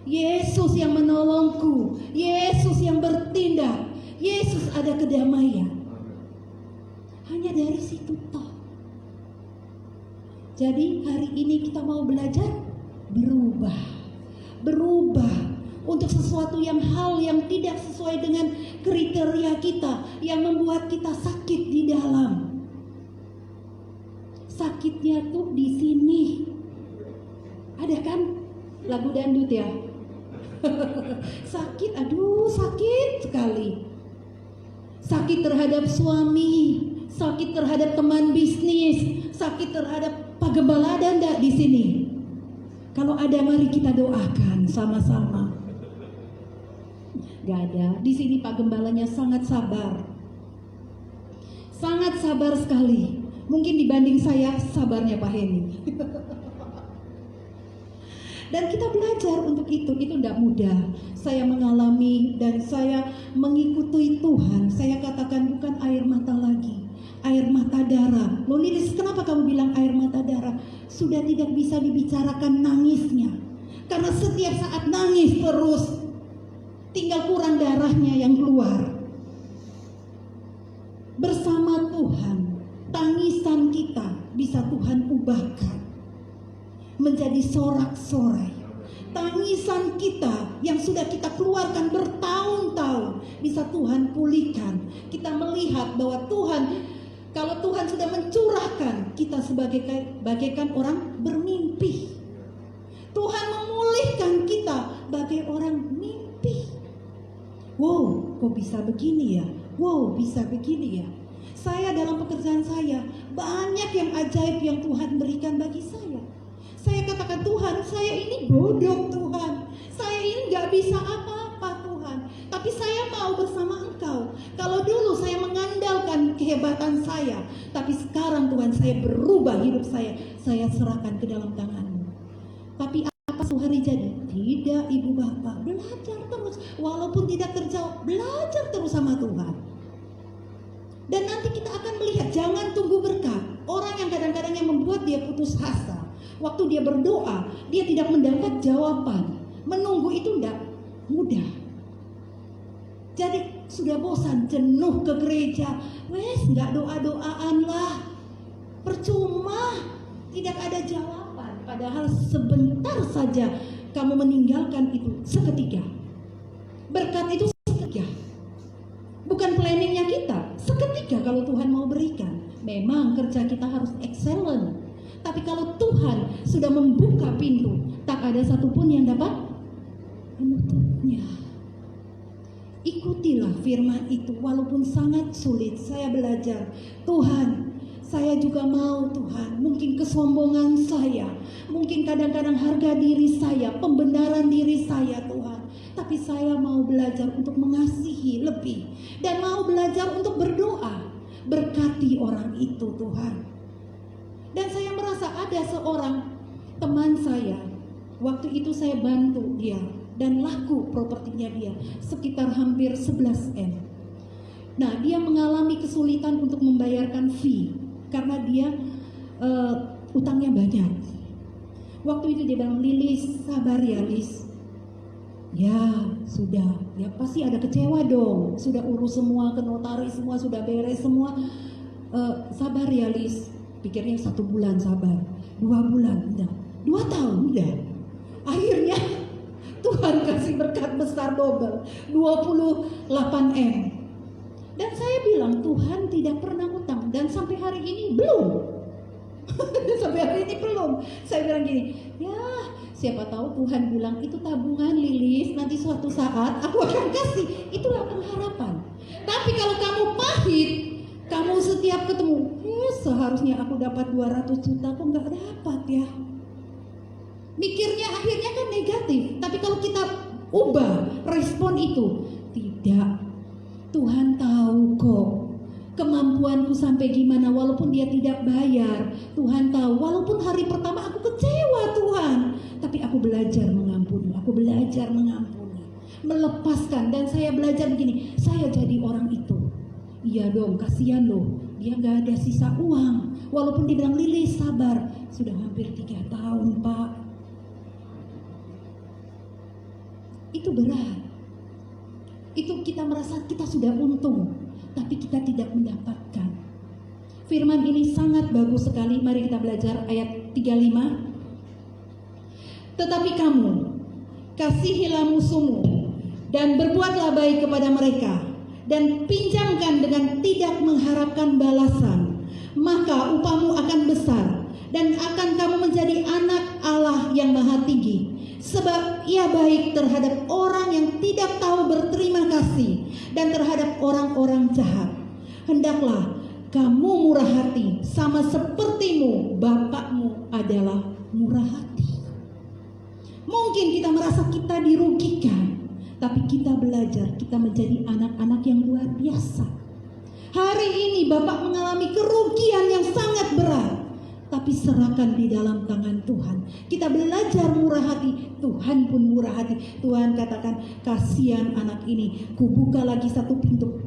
Yesus yang menolongku, Yesus yang bertindak, Yesus ada kedamaian. Hanya dari situ toh. Jadi hari ini kita mau belajar berubah untuk sesuatu hal yang tidak sesuai dengan kriteria kita, yang membuat kita sakit di dalam. Sakitnya tuh di sini. Ada kan lagu dangdut ya? Sakit, aduh sakit sekali. Sakit terhadap suami, sakit terhadap teman bisnis, sakit terhadap Pak Gembala, ada enggak di sini? Kalau ada mari kita doakan sama-sama. Gak ada. Di sini Pak Gembalanya sangat sabar. Sangat sabar sekali. Mungkin dibanding saya sabarnya Pak Heni. Dan kita belajar untuk itu tidak mudah. Saya mengalami dan saya mengikuti Tuhan. Saya katakan bukan air mata lagi, air mata darah. Loh Lilis, kenapa kamu bilang air mata darah? Sudah tidak bisa dibicarakan nangisnya. Karena setiap saat nangis terus, tinggal kurang darahnya yang keluar. Bersama Tuhan, tangisan kita bisa Tuhan ubahkan menjadi sorak-sorai. Tangisan kita yang sudah kita keluarkan bertahun-tahun bisa Tuhan pulihkan. Kita melihat bahwa Tuhan, kalau Tuhan sudah mencurahkan, kita sebagai bagaikan orang bermimpi. Tuhan memulihkan kita bagai orang mimpi. Wow, kok bisa begini ya? Wow, bisa begini ya? Saya dalam pekerjaan saya banyak yang ajaib yang Tuhan berikan bagi saya. Saya katakan, Tuhan, saya ini bodoh Tuhan. Saya ini gak bisa apa-apa Tuhan. Tapi saya mau bersama Engkau. Kalau dulu saya mengandalkan kehebatan saya, tapi sekarang Tuhan saya berubah hidup saya serahkan ke dalam tangan-Mu. Tapi apa sehari jadi? Tidak ibu bapak, belajar terus. Walaupun tidak terjawab, belajar terus sama Tuhan. Dan nanti kita akan melihat, jangan tunggu berkat. Orang yang kadang-kadang yang membuat dia putus asa. Waktu dia berdoa, dia tidak mendapat jawaban. Menunggu itu tidak mudah. Jadi sudah bosan, jenuh ke gereja. Wes, nggak doa-doaan lah. Percuma, tidak ada jawaban. Padahal sebentar saja kamu meninggalkan itu seketika. Berkat itu seketika. Bukan planningnya kita, seketika kalau Tuhan mau berikan. Memang kerja kita harus excellent. Tapi kalau Tuhan sudah membuka pintu, tak ada satupun yang dapat menutupnya. Ikutilah firman itu walaupun sangat sulit. Saya belajar, Tuhan, saya juga mau Tuhan. Mungkin kesombongan saya, mungkin kadang-kadang harga diri saya, pembenaran diri saya Tuhan. Tapi saya mau belajar untuk mengasihi lebih. Dan mau belajar untuk berdoa. Berkati orang itu Tuhan. Dan saya merasa ada seorang teman saya, waktu itu saya bantu dia dan laku propertinya dia sekitar hampir 11 M. Nah, dia mengalami kesulitan untuk membayarkan fee karena dia utangnya banyak. Waktu itu dia bilang, Lilis, sabar ya Lis. Ya sudah, ya pasti ada kecewa dong. Sudah urus semua ke notaris, semua sudah beres semua. Sabar ya Lis. Pikirnya 1 bulan sabar, 2 bulan udah, 2 tahun udah. Akhirnya Tuhan kasih berkat besar double, 28 M. Dan saya bilang, Tuhan tidak pernah utang. Dan sampai hari ini belum. Sampai hari ini belum. Saya bilang gini, ya siapa tahu Tuhan bilang itu tabungan Lilis, nanti suatu saat aku akan kasih. Itulah pengharapan. Tapi kalau kamu pahit, kamu setiap ketemu, seharusnya aku dapat 200 juta, kok nggak dapat ya. Mikirnya akhirnya kan negatif. Tapi kalau kita ubah respon itu, tidak. Tuhan tahu kok kemampuanku sampai gimana, walaupun dia tidak bayar. Tuhan tahu, walaupun hari pertama aku kecewa Tuhan, tapi aku belajar mengampuni. Aku belajar mengampuni, melepaskan. Dan saya belajar begini, saya jadi orang itu. Iya dong, kasihan loh, dia gak ada sisa uang. Walaupun dibilang, Lilis sabar, sudah hampir 3 tahun Pak. Itu berat. Itu kita merasa kita sudah untung, tapi kita tidak mendapatkan. Firman ini sangat bagus sekali. Mari kita belajar ayat 35. Tetapi kamu, kasihilah musuhmu, dan berbuatlah baik kepada mereka, dan pinjamkan dengan tidak mengharapkan balasan. Maka upahmu akan besar, dan akan kamu menjadi anak Allah yang Maha Tinggi. Sebab ia baik terhadap orang yang tidak tahu berterima kasih, dan terhadap orang-orang jahat. Hendaklah kamu murah hati, sama sepertimu Bapakmu adalah murah hati. Mungkin kita merasa kita dirugikan, tapi kita belajar, kita menjadi anak-anak yang luar biasa. Hari ini Bapak mengalami kerugian yang sangat berat, tapi serahkan di dalam tangan Tuhan. Kita belajar murah hati, Tuhan pun murah hati. Tuhan katakan, kasihan anak ini, kubuka lagi satu pintu,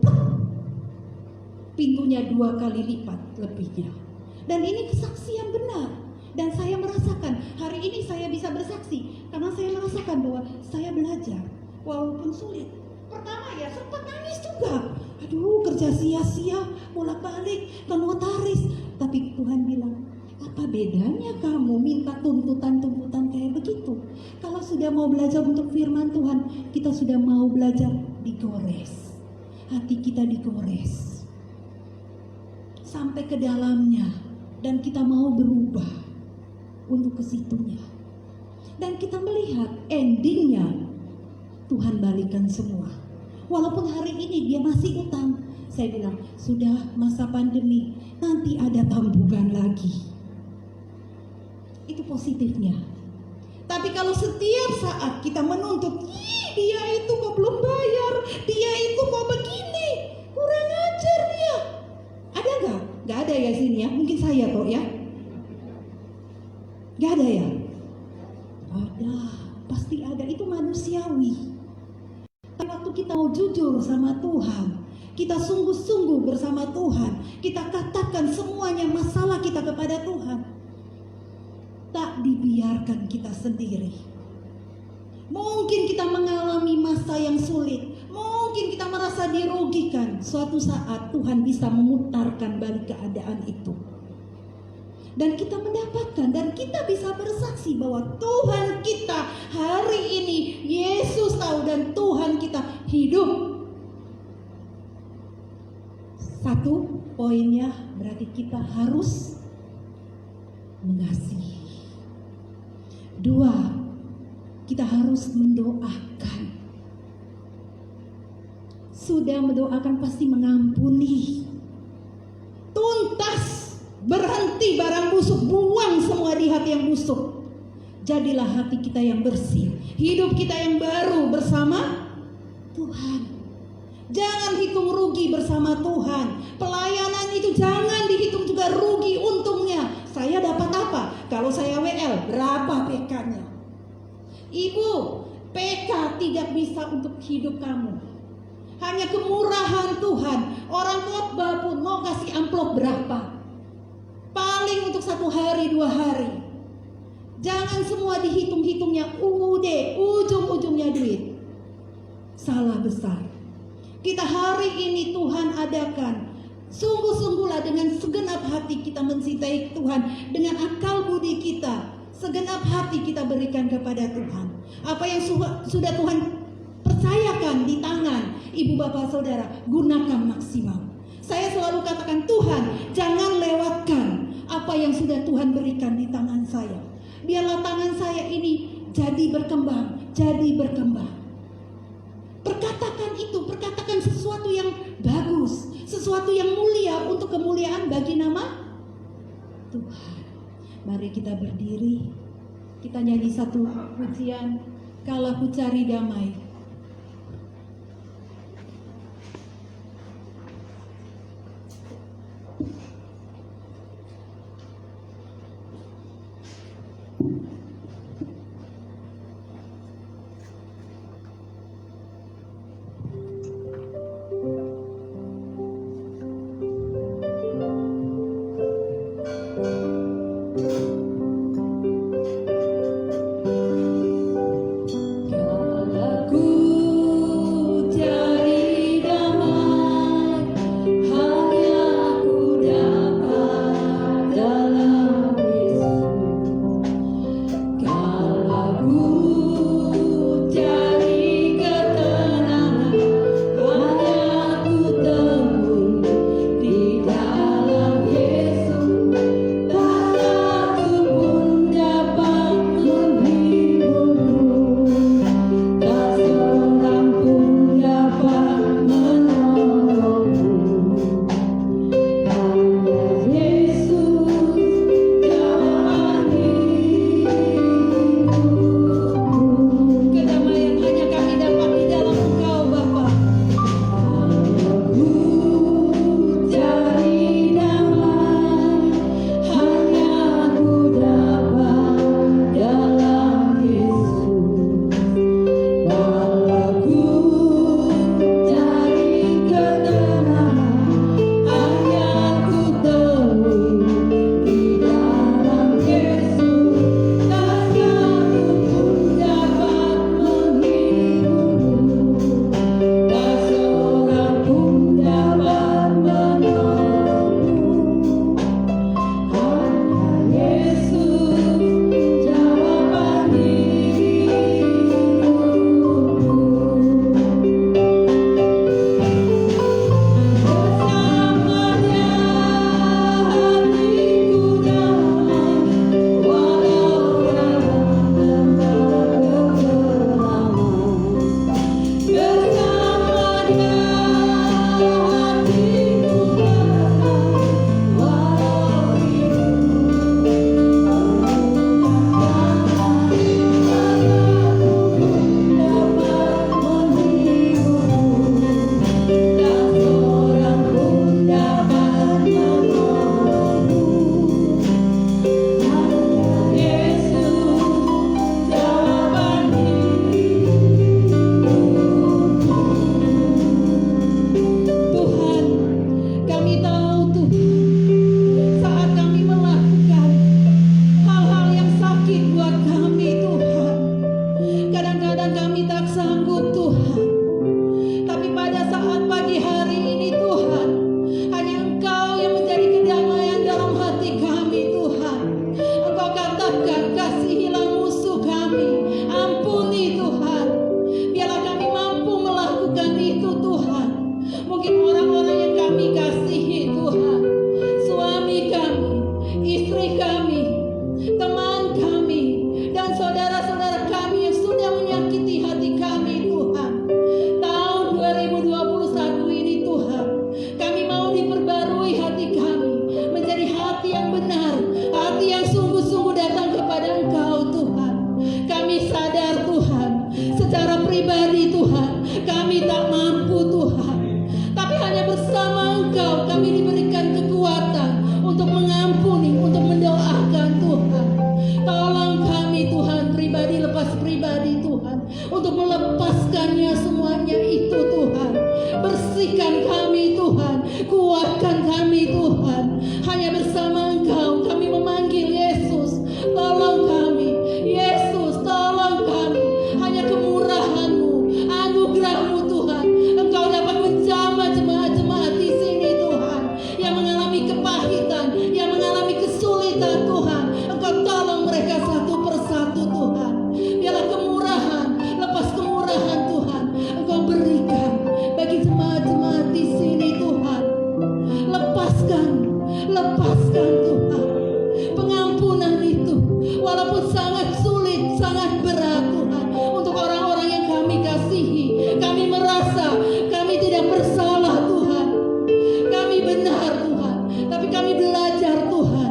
pintunya 2 kali lipat lebihnya. Dan ini kesaksian benar. Dan saya merasakan, hari ini saya bisa bersaksi, karena saya merasakan bahwa saya belajar, walaupun sulit. Pertama ya sempat nangis juga. Aduh, kerja sia-sia, bolak-balik ke notaris. Tapi Tuhan bilang, apa bedanya kamu minta tuntutan-tuntutan kayak begitu? Kalau sudah mau belajar untuk firman Tuhan, kita sudah mau belajar digores. Hati kita digores sampai ke dalamnya, dan kita mau berubah untuk ke situnya. Dan kita melihat endingnya, Tuhan balikan semua. Walaupun hari ini dia masih utang, saya bilang, sudah masa pandemi, nanti ada tabungan lagi. Itu positifnya. Tapi kalau setiap saat kita menuntut, dia itu kok belum bayar, dia itu kok begini, kurang ajar dia. Ada gak? Gak ada ya sini ya, mungkin saya kok ya. Gak ada ya? Ada, pasti ada, itu manusiawi. Tapi waktu kita mau jujur sama Tuhan, kita sungguh-sungguh bersama Tuhan, kita katakan semuanya masalah kita kepada Tuhan, tak dibiarkan kita sendiri. Mungkin kita mengalami masa yang sulit, mungkin kita merasa dirugikan. Suatu saat Tuhan bisa memutarkan balik keadaan itu, dan kita mendapatkan, dan kita bisa bersaksi bahwa Tuhan kita hari ini, Yesus tahu, dan Tuhan kita hidup. Satu poinnya berarti kita harus mengasihi. 2, kita harus mendoakan. Sudah mendoakan pasti mengampuni. Tuntas, berhenti barang busuk, buang semua di hati yang busuk. Jadilah hati kita yang bersih, hidup kita yang baru bersama Tuhan. Jangan hitung rugi bersama Tuhan. Pelayanan itu jangan dihitung juga rugi untungnya. Saya dapat apa? Kalau saya WL, berapa PK-nya? Ibu, PK tidak bisa untuk hidup kamu. Hanya kemurahan Tuhan. Orang khotbah pun mau kasih amplop berapa? Paling untuk 1 hari 2 hari. Jangan semua dihitung-hitungnya ujung-ujungnya duit. Salah besar. Kita hari ini Tuhan adakan, sungguh-sungguhlah dengan segenap hati kita mencintai Tuhan, dengan akal budi kita, segenap hati kita berikan kepada Tuhan. Apa yang sudah Tuhan percayakan di tangan ibu bapak saudara, gunakan maksimal. Saya selalu katakan, Tuhan jangan lewatkan apa yang sudah Tuhan berikan di tangan saya. Biarlah tangan saya ini jadi berkembang, jadi berkembang. Perkatakan itu, perkatakan sesuatu yang bagus, sesuatu yang mulia untuk kemuliaan bagi nama Tuhan. Mari kita berdiri, kita nyanyi satu pujian, Kalau Ku Cari Damai. pribadi Tuhan, kami tak mampu Tuhan. Tapi hanya bersama Engkau kami diberikan kekuatan untuk mengampuni, untuk mendoakan Tuhan. Tolong kami Tuhan, pribadi lepas pribadi Tuhan, untuk melepaskannya semuanya itu Tuhan. Bersihkan kami Tuhan, kuatkan kami Tuhan. Hanya bersama Engkau kami memanggil Yesus, tolong kami. Yesus, tolong kami. Hanya kemurahan-Mu, anugerah-Mu Tuhan, Engkau dapat menjamah jemaat-jemaat di sini Tuhan, yang mengalami kepahitan, yang mengalami kesulitan Tuhan. Engkau tolong mereka satu persatu Tuhan. Biarlah kemurahan, lepas kemurahan Tuhan, Engkau berikan bagi jemaat-jemaat di sini Tuhan. Lepaskan Tuhan pengampunan itu, walaupun sangat sulit, sangat berat Tuhan, untuk orang-orang yang kami kasihi. Kami merasa kami tidak bersalah Tuhan, kami benar Tuhan, tapi kami belajar Tuhan,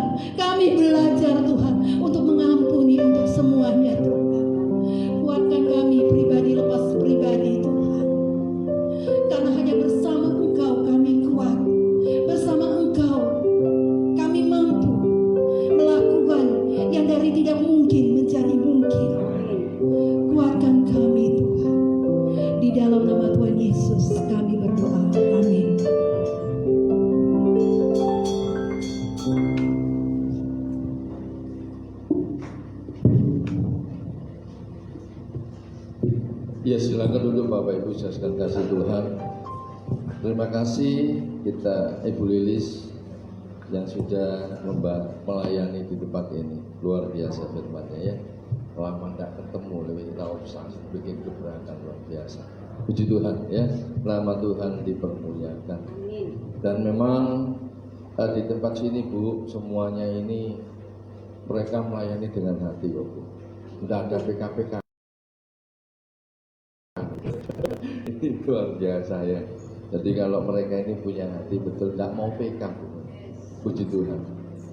untuk mengampuni untuk semuanya Tuhan. Kuatkan kami pribadi lepas pribadi Tuhan, karena hanya bersama Engkau kami kuat. Bersama Engkau kami mampu melakukan yang dari tidak mungkin menjadi mungkin. Kuatkan kami Tuhan. Di dalam nama Tuhan Yesus kami berdoa. Amin. Ya, silakan duduk Bapak Ibu sekalian kasih Tuhan. Terima kasih kita Ibu Lilis yang sudah melayani di tempat ini. Luar biasa firman-Nya ya. Lama tidak ketemu, lebih kita usah bikin gebrakan luar biasa. Puji Tuhan ya, nama Tuhan dipermuliakan. Dan memang di tempat sini Bu, semuanya ini mereka melayani dengan hati kok Bu. Tidak ada PKPK. Ini luar biasa ya. Jadi kalau mereka ini punya hati betul, tidak mau PK. Puji Tuhan.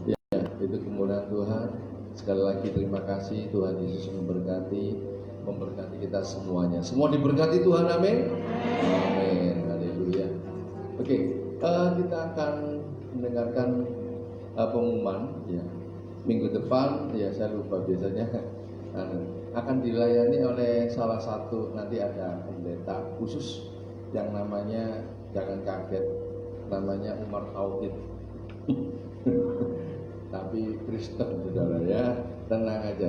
Ya, itu kemuliaan Tuhan. Sekali lagi terima kasih, Tuhan Yesus memberkati kita semuanya. Semua diberkati Tuhan, amin. Amin. Haleluya. Oke, kita akan mendengarkan pengumuman ya. Minggu depan ya, saya lupa biasanya akan dilayani oleh salah satu, nanti ada pendeta khusus yang namanya, jangan kaget, namanya Umar Tauhid. Tapi Kristen saudara ya, tenang aja,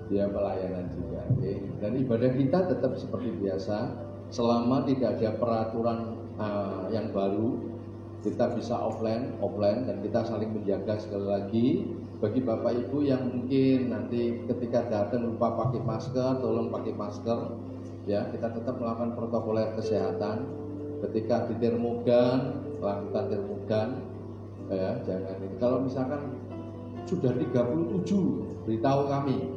dia pelayanan juga. Okay? Dan ibadah kita tetap seperti biasa, selama tidak ada peraturan yang baru, kita bisa offline, dan kita saling menjaga. Sekali lagi, bagi Bapak Ibu yang mungkin nanti ketika datang lupa pakai masker, tolong pakai masker. Ya, kita tetap melakukan protokol kesehatan. Ketika di termogan, lakukan termogan. Ya, jangan ini. Kalau misalkan sudah 37, beritahu kami.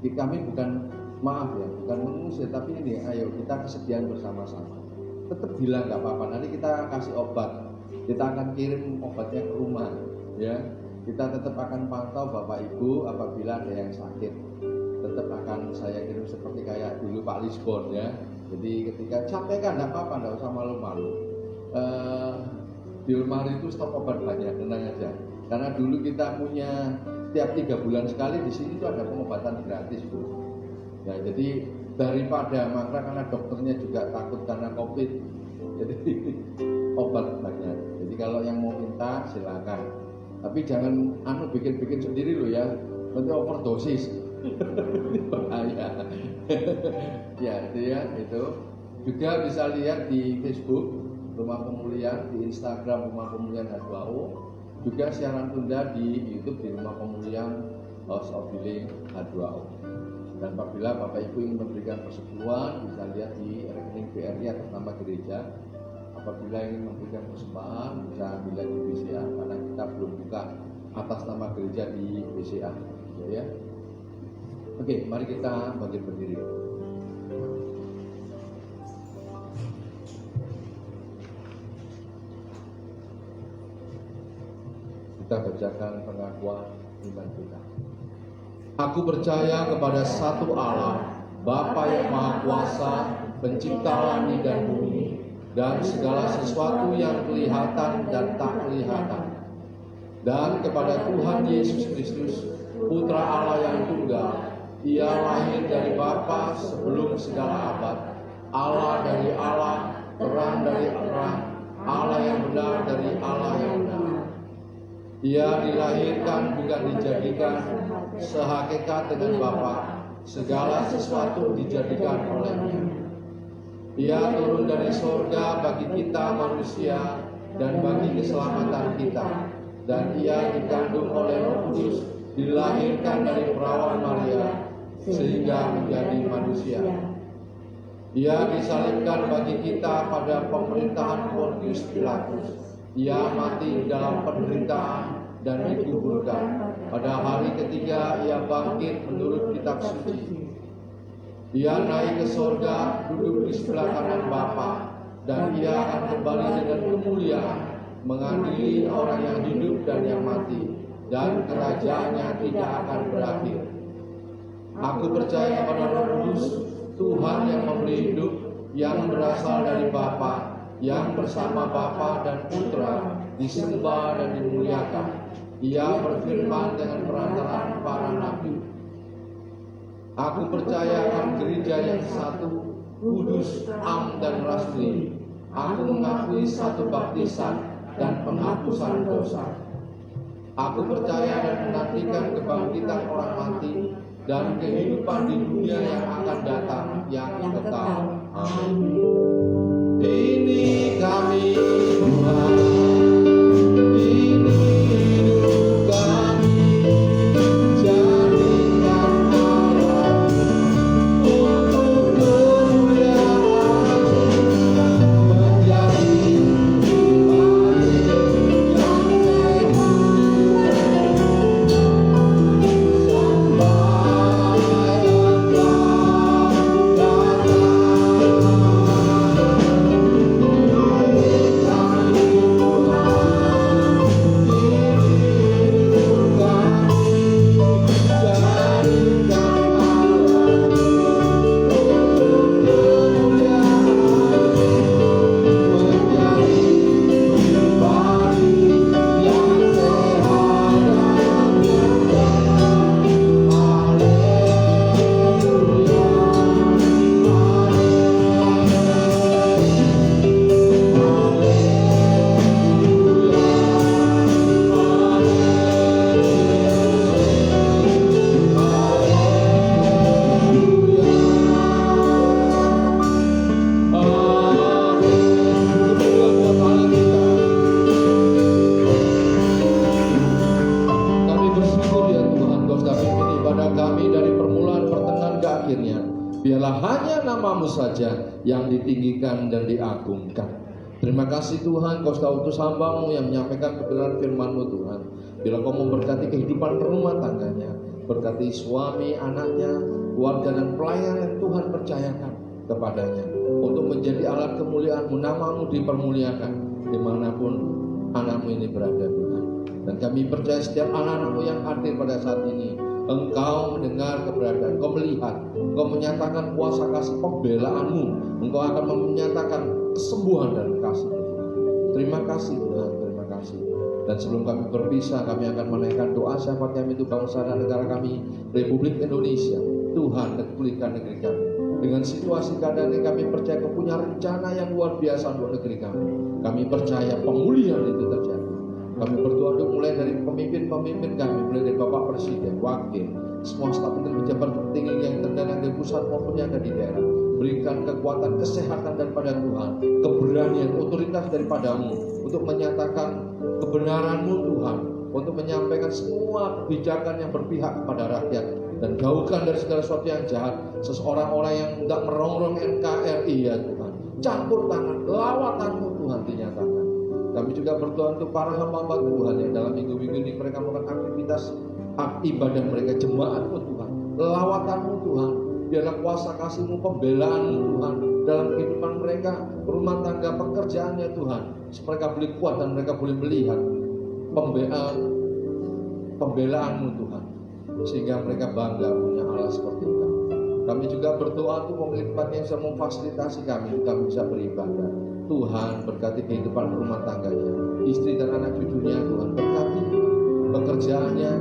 Kami bukan, maaf ya, bukan mengusir, tapi ini, ayo kita kesediaan bersama-sama. Tetap bilang nggak apa-apa. Nanti kita kasih obat. Kita akan kirim obatnya ke rumah. Ya, kita tetap akan pantau Bapak Ibu apabila ada yang sakit. Tetap akan saya kirim seperti kayak dulu Pak Lisbon ya. Jadi ketika capek kan enggak apa-apa, enggak usah malu-malu. Di lemari itu stok obat banyak, tenang aja. Karena dulu kita punya tiap 3 bulan sekali di sini tuh ada pengobatan gratis Bu. Ya, jadi daripada makna, karena dokternya juga takut karena COVID. Jadi obat banyak. Jadi kalau yang mau minta silakan. Tapi jangan bikin-bikin sendiri loh ya. Nanti overdosis. Bahaya. Ya itu ya, itu juga bisa lihat di Facebook Rumah Pemulihan, di Instagram Rumah Pemulihan H2O, juga siaran tunda di YouTube di Rumah Pemulihan House of Healing H2O. Dan apabila Bapak Ibu ingin memberikan persepuluhan, bisa lihat di rekening BRI atas nama gereja. Apabila ingin memberikan persembahan, bisa dilihat di BCA, karena kita belum buka atas nama gereja di BCA, ya. Oke, mari kita bangkit berdiri. Kita bacakan pengakuan iman kita. Aku percaya kepada satu Allah, Bapa yang Maha Kuasa, pencipta langit dan bumi, dan segala sesuatu yang kelihatan dan tak kelihatan. Dan kepada Tuhan Yesus Kristus, Putra Allah yang tunggal, Ia lahir dari Bapa sebelum segala abad, Allah dari Allah, terang dari terang, Allah yang benar dari Allah yang benar. Ia dilahirkan bukan dijadikan sehakikat dengan Bapa, segala sesuatu dijadikan olehnya. Ia turun dari surga bagi kita manusia dan bagi keselamatan kita. Dan ia dikandung oleh Roh Kudus, dilahirkan dari perawan Maria, sehingga menjadi manusia. Ia disalibkan bagi kita pada pemerintahan Pontius Pilatus. Ia mati dalam penderitaan dan dikuburkan. Pada hari ketiga ia bangkit menurut kitab suci. Ia naik ke surga, duduk di sebelah kanan Bapa, dan ia akan kembali dengan kemuliaan, mengadili orang yang hidup dan yang mati, dan kerajaannya tidak akan berakhir. Aku percaya kepada Roh Kudus, Tuhan yang memberi hidup, yang berasal dari Bapa, yang bersama Bapa dan Putra disembah dan dimuliakan. Ia berfirman dengan perantaraan para nabi. Aku percaya akan gereja yang satu, kudus, am dan rasmi. Aku mengakui satu baptisan dan penghapusan dosa. Aku percaya dan menantikan kebangkitan orang mati dan kehidupan di dunia yang akan datang yang kekal. Amin. Ini kami Tuhan, ini hidup kami, jadikan Allah untuk kemuliaan, menjadi saja yang ditinggikan dan diagungkan. Terima kasih Tuhan, Kau sudah utus hamba-Mu yang menyampaikan kebenaran firman-Mu Tuhan. Bila Kau memberkati kehidupan rumah tangganya, berkati suami, anaknya, keluarga dan pelayan yang Tuhan percayakan kepadanya untuk menjadi alat kemuliaan-Mu, nama-Mu dipermuliakan dimanapun anak-Mu ini berada Tuhan. Dan kami percaya setiap anak-anak-Mu yang hadir pada saat ini, Engkau mendengar keberadaan, Engkau melihat, Engkau menyatakan kuasa kasih pembelaanmu, Engkau akan menyatakan kesembuhan dan kasih Tuhan. Terima kasih Tuhan, terima kasih. Dan sebelum kami berpisah, kami akan menaikkan doa syafaat kami untuk bangsa dan negara kami, Republik Indonesia. Tuhan, pulihkan negeri kami. Dengan situasi keadaan ini kami percaya Kau punya rencana yang luar biasa untuk negeri kami. Kami percaya pemulihan itu terjadi. Kami berdoa untuk mulai dari pemimpin-pemimpin kami, mulai dari Bapak Presiden, Wakil, semua staf menteri pejabat tertinggi yang terkadang di pusat maupun yang ada di daerah. Berikan kekuatan kesehatan daripada Tuhan, keberanian, otoritas daripadamu untuk menyatakan kebenaran-Mu Tuhan, untuk menyampaikan semua kebijakan yang berpihak kepada rakyat, dan jauhkan dari segala sesuatu yang jahat, seseorang-orang yang tidak merongrong NKRI ya Tuhan. Campur tangan, lawatan-Mu Tuhan dinyatakan. Kami juga berdoa untuk para hamba-hamba Tuhan yang dalam minggu-minggu ini mereka melakukan aktivitas ibadah mereka, jemaat-Mu Tuhan, lawatan-Mu Tuhan, biarlah kuasa kasih-Mu, pembelaan-Mu Tuhan dalam kehidupan mereka, rumah tangga, pekerjaannya Tuhan, supaya mereka boleh kuat dan mereka boleh melihat pembelaan-Mu Tuhan, sehingga mereka bangga punya Allah seperti Engkau. Kami juga berdoa untuk pemilik yang bisa memfasilitasi kami bisa beribadah. Tuhan berkati kehidupan rumah tangganya, istri dan anak cucunya. Tuhan berkati pekerjaannya,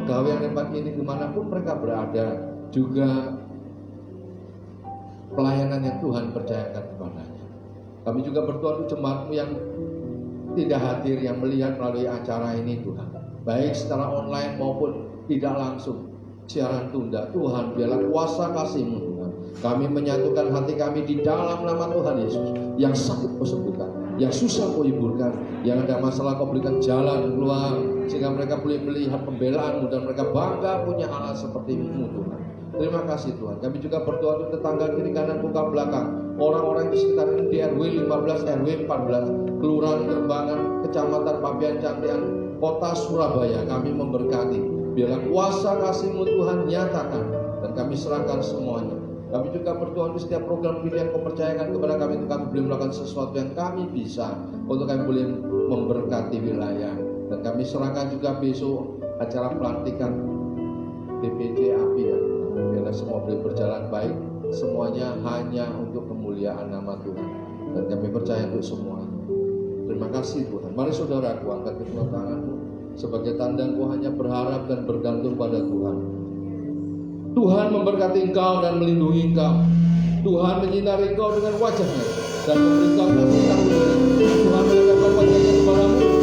pegawai yang tempat ini dimanapun mereka berada, juga pelayanan yang Tuhan percayakan kepadanya. Kami juga berdoa untuk jemaatmu yang tidak hadir, yang melihat melalui acara ini Tuhan, baik secara online maupun tidak langsung, siaran tunda. Tuhan, biarlah kuasa kasih-Mu Tuhan. Kami menyatukan hati kami di dalam nama Tuhan Yesus. Yang sakit Kau sembuhkan, yang susah Kau hiburkan, yang ada masalah Kau berikan jalan keluar, sehingga mereka boleh melihat pembelaan-Mu dan mereka bangga punya Allah seperti-Mu Tuhan. Terima kasih Tuhan. Kami juga berdoa untuk tetangga kiri kanan muka belakang, orang-orang di sekitar ini di RW 15, RW 14, Kelurahan Gerbangan, Kecamatan Pabian Cantian, Kota Surabaya. Kami memberkati, biarlah kuasa kasih-Mu Tuhan nyatakan, dan kami serahkan semuanya. Kami juga berdoa untuk setiap program pilihan Kau percayakan kepada kami, untuk kami boleh melakukan sesuatu yang kami bisa, untuk kami boleh memberkati wilayah. Dan kami serahkan juga besok acara pelantikan DPC API ya. Biarlah semua boleh berjalan baik, semuanya hanya untuk kemuliaan nama Tuhan. Dan kami percaya untuk semuanya. Terima kasih Tuhan. Mari saudaraku, angkat kedua tanganmu sebagai tanda engkau hanya berharap dan bergantung pada Tuhan. Tuhan memberkati engkau dan melindungi engkau. Tuhan menyinari engkau dengan wajahnya dan memberi engkau kasih karunia. Tuhan meletakkan wajahnya kepadamu